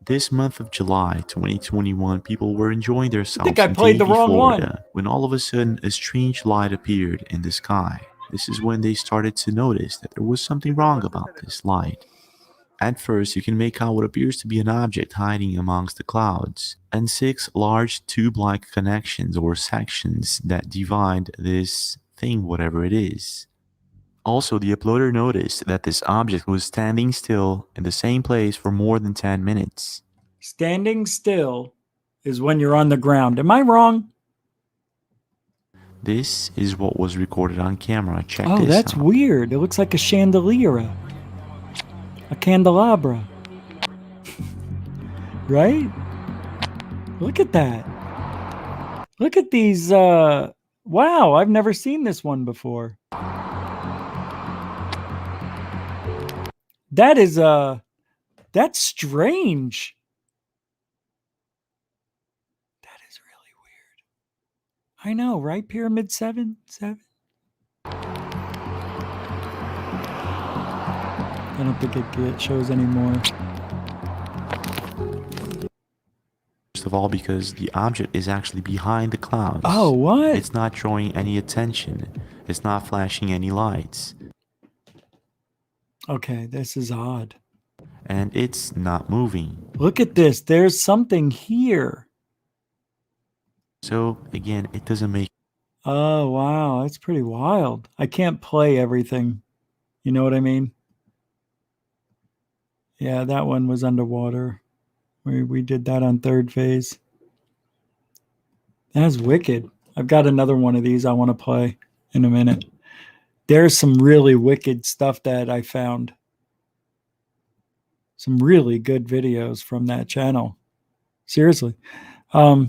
This month of July 2021, people were enjoying themselves in Davie, Florida, when all of a sudden a strange light appeared in the sky. This is when they started to notice that there was something wrong about this light. At first, you can make out what appears to be an object hiding amongst the clouds, and 6 large tube-like connections or sections that divide this thing, whatever it is. Also, the uploader noticed that this object was standing still in the same place for more than 10 minutes. Standing still is when you're on the ground. Am I wrong? This is what was recorded on camera. Check this out. Oh, that's weird. It looks like a chandelier. A candelabra. Right? Look at that. Look at these. Wow, I've never seen this one before. That is that's strange. That is really weird. I know, right? Pyramid 7? I don't think it shows anymore. First of all, because the object is actually behind the clouds. Oh, what? It's not drawing any attention. It's not flashing any lights. Okay, this is odd. And it's not moving. Look at this. There's something here. So, again, it doesn't make... Oh, wow. That's pretty wild. I can't play everything. You know what I mean? Yeah, that one was underwater. We did that on third phase. That's wicked. I've got another one of these I want to play in a minute. There's some really wicked stuff that I found. Some really good videos from that channel. Seriously. All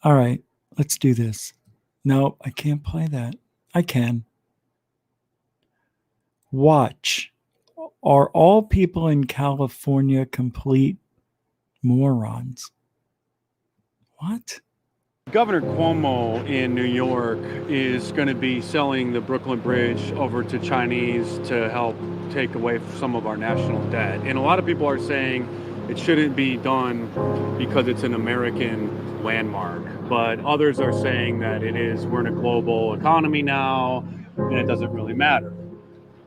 right, let's do this. No, I can't play that. I can. Watch. Are all people in California complete morons? What? Governor Cuomo in New York is going to be selling the Brooklyn Bridge over to Chinese to help take away some of our national debt. And a lot of people are saying it shouldn't be done because it's an American landmark. But others are saying that it is. We're in a global economy now, and it doesn't really matter.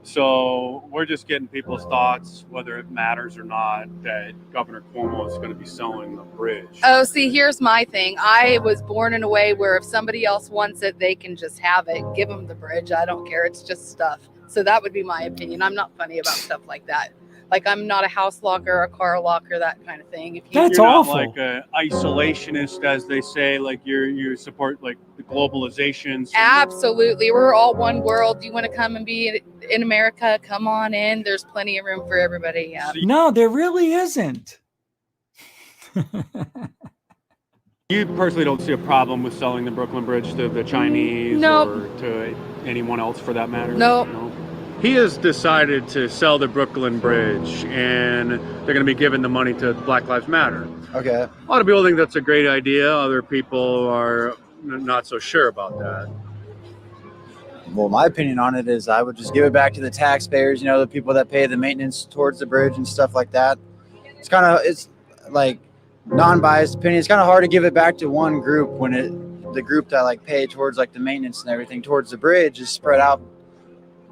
So we're just getting people's thoughts, whether it matters or not, that Governor Cuomo is going to be selling the bridge. Oh, see, here's my thing. I was born in a way where if somebody else wants it, they can just have it. Give them the bridge. I don't care. It's just stuff. So that would be my opinion. I'm not funny about stuff like that. Like, I'm not a house locker, a car locker, that kind of thing. If you, That's you're awful. Not like an isolationist, as they say, like you support like the globalization. Absolutely. We're all one world. You want to come and be in America? Come on in. There's plenty of room for everybody. Yeah. No, there really isn't. You personally don't see a problem with selling the Brooklyn Bridge to the Chinese Nope. or to anyone else for that matter? Nope. No. He has decided to sell the Brooklyn Bridge, and they're going to be giving the money to Black Lives Matter. Okay. A lot of people think that's a great idea. Other people are not so sure about that. Well, my opinion on it is I would just give it back to the taxpayers, you know, the people that pay the maintenance towards the bridge and stuff like that. It's like non-biased opinion. It's kind of hard to give it back to one group when the group that like pay towards like the maintenance and everything towards the bridge is spread out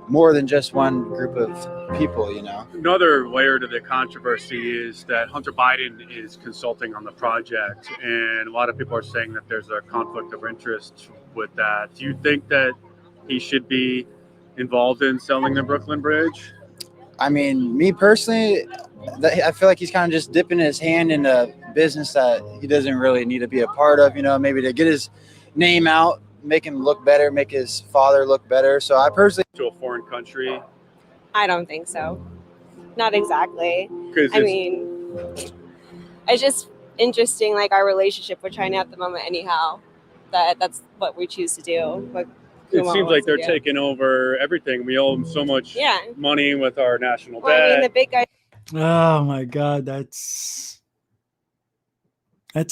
more than just one group of people, you know. Another layer to the controversy is that Hunter Biden is consulting on the project, and a lot of people are saying that there's a conflict of interest with that. Do you think that he should be involved in selling the Brooklyn Bridge? I mean, me personally, I feel like he's kind of just dipping his hand in a business that he doesn't really need to be a part of, you know, maybe to get his name out, make him look better, make his father look better. So I personally... To a foreign country? I don't think so. Not exactly. I mean, it's just interesting, like our relationship with China at the moment anyhow. That's what we choose to do. But it seems like they're taking over everything. We owe them so much money with our national debt. I mean, the big guy. Oh my God, that's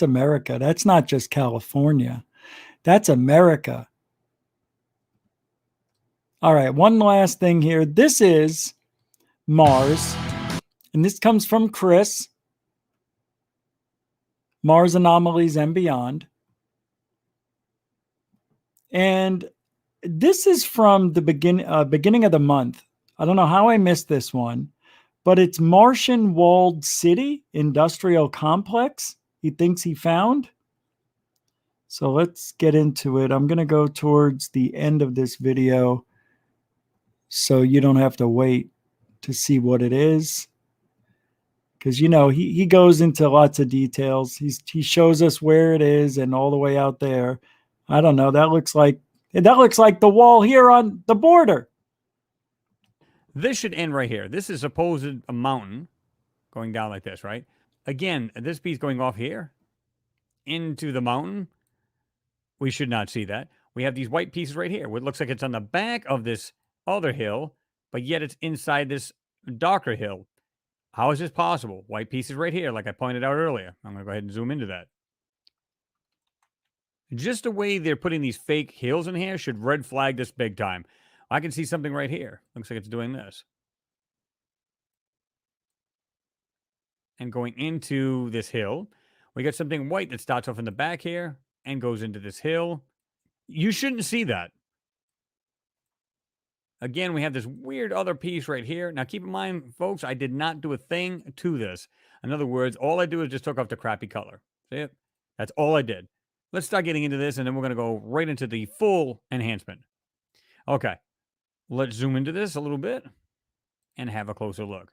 America. That's not just California. That's America. All right, one last thing here. This is Mars, and this comes from Chris. Mars Anomalies and Beyond. And this is from the beginning of the month. I don't know how I missed this one, but it's Martian Walled City Industrial Complex he thinks he found. So let's get into it. I'm going to go towards the end of this video so you don't have to wait to see what it is. Because, you know, he goes into lots of details. He shows us where it is and all the way out there. I don't know. That looks like the wall here on the border. This should end right here. This is supposed a mountain going down like this, right? Again, this piece going off here into the mountain. We should not see that. We have these white pieces right here. It looks like it's on the back of this other hill, but yet it's inside this darker hill. How is this possible? White pieces right here, like I pointed out earlier. I'm going to go ahead and zoom into that. Just the way they're putting these fake hills in here should red flag this big time. I can see something right here. Looks like it's doing this. And going into this hill, we got something white that starts off in the back here and goes into this hill. You shouldn't see that. Again, we have this weird other piece right here. Now, keep in mind, folks, I did not do a thing to this. In other words, all I do is just took off the crappy color. See it? That's all I did. Let's start getting into this, and then we're going to go right into the full enhancement. Okay. Let's zoom into this a little bit. and have a closer look.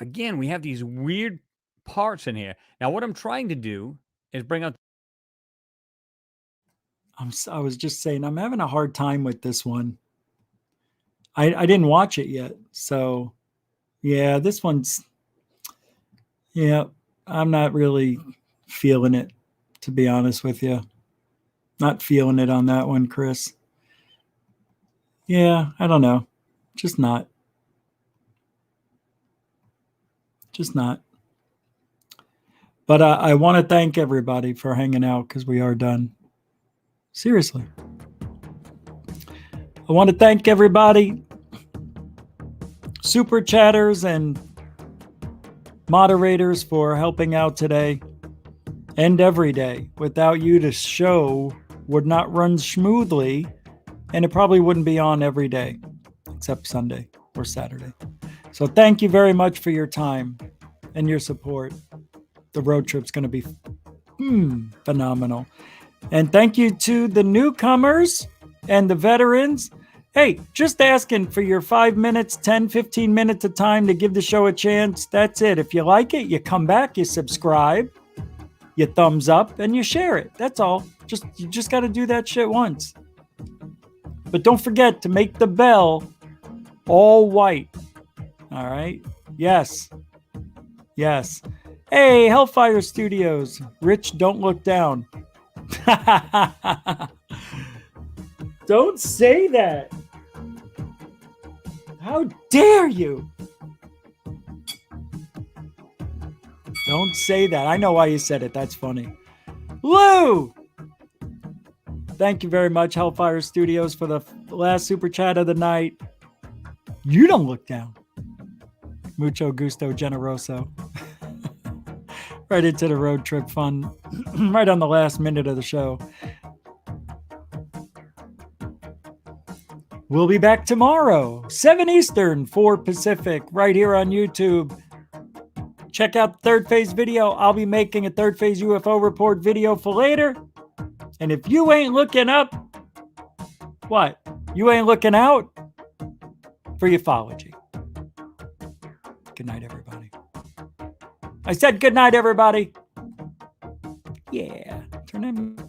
Again, we have these weird parts in here. Now, what I'm trying to do is bring out. I was just saying, I'm having a hard time with this one. I didn't watch it yet. So, yeah, this one's, yeah, I'm not really feeling it, to be honest with you. Not feeling it on that one, Chris. Yeah, I don't know. Just not. Just not. But I want to thank everybody for hanging out because we are done. Seriously. I want to thank everybody, super chatters and moderators, for helping out today and every day. Without you, the show would not run smoothly, and it probably wouldn't be on every day except Sunday or Saturday. So thank you very much for your time and your support. The road trip's going to be phenomenal. And thank you to the newcomers and the veterans. Hey, just asking for your 5 minutes, 10, 15 minutes of time to give the show a chance. That's it. If you like it, you come back, you subscribe, you thumbs up, and you share it. That's all. You just got to do that shit once. But don't forget to make the bell all white. All right? Yes. Yes. Hey, Hellfire Studios. Rich, don't look down. Don't say that. How dare you? Don't say that. I know why you said it. That's funny. Lou! Thank you very much, Hellfire Studios, for the last super chat of the night. You don't look down. Mucho gusto generoso. Right into the road trip fun. Right on the last minute of the show. We'll be back tomorrow, 7 Eastern, 4 Pacific, right here on YouTube. Check out the third phase video. I'll be making a third phase UFO report video for later. And if you ain't looking up, what? You ain't looking out for ufology. Good night, everybody. I said good night, everybody. Yeah. Turn that.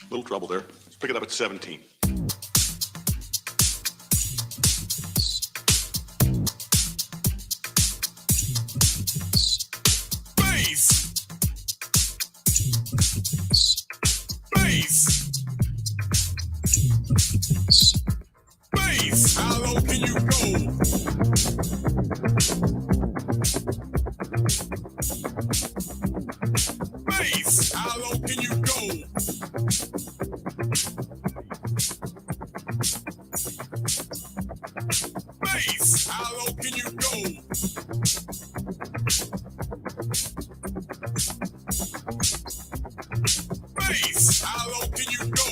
Little trouble there. Let's pick it up at 17. Base, how low can you go? Base, how low can you go? Base, how low can you go? Base, how low can you go?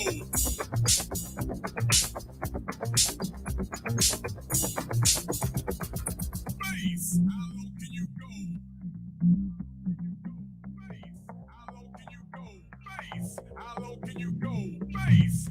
How low can you go? Base. How low can you go? Base.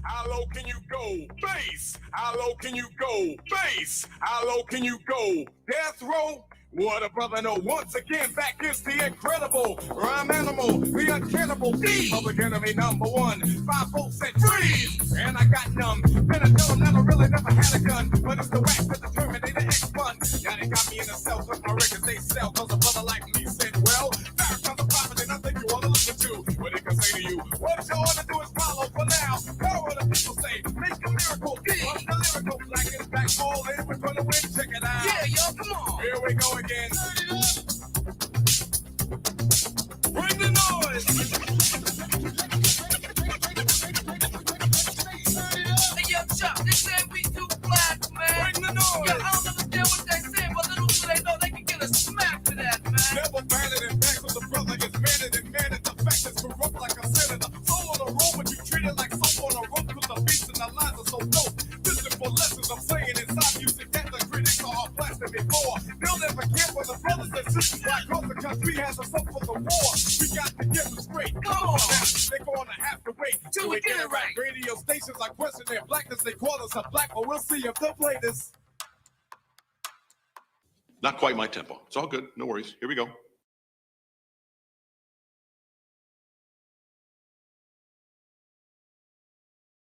How low can you go? Base. How low can you go? Base. How low can you go? Death row. What a brother know. Once again, back is the incredible rhyme animal, the uncannibal D. Public enemy number one. 5 volts said freeze, and I got numb. Then I tell them that I really never had a gun, but it's the wax that the Terminator X1. Now they got me in a cell, cause my records they sell. Cause a brother like me said, well, there comes a prophet, and I think you ought to listen to what it can say to you. What you ought to do is follow for now. How what the people say? Make a miracle. What's the lyrical? Black is back, all in. We're gonna win. Check it out. Yeah, yo, come on. Here we go again. Bring the noise. Hey, yo, Chuck, they say we too black, man. Bring the noise. Yeah, I don't understand what they say, but little do they know they can get a smack to that, man. Never batted and back with the brother is managed and managed. The fact is corrupt like a senator. Soul on the road, but you treat it like soap on a rope. Cause the beats and the lines are so dope. Listen for lessons I'm saying inside music that the critics are blasting before. They'll never care for the brothers and sisters. Why? Cause the country has us up for the war. We got to get them straight. Come on now. They're gonna have to wait till we get it right. Radio stations are questioning their blackness. They call us a black, but we'll see if they'll play this. Not quite my tempo. It's all good. No worries. Here we go.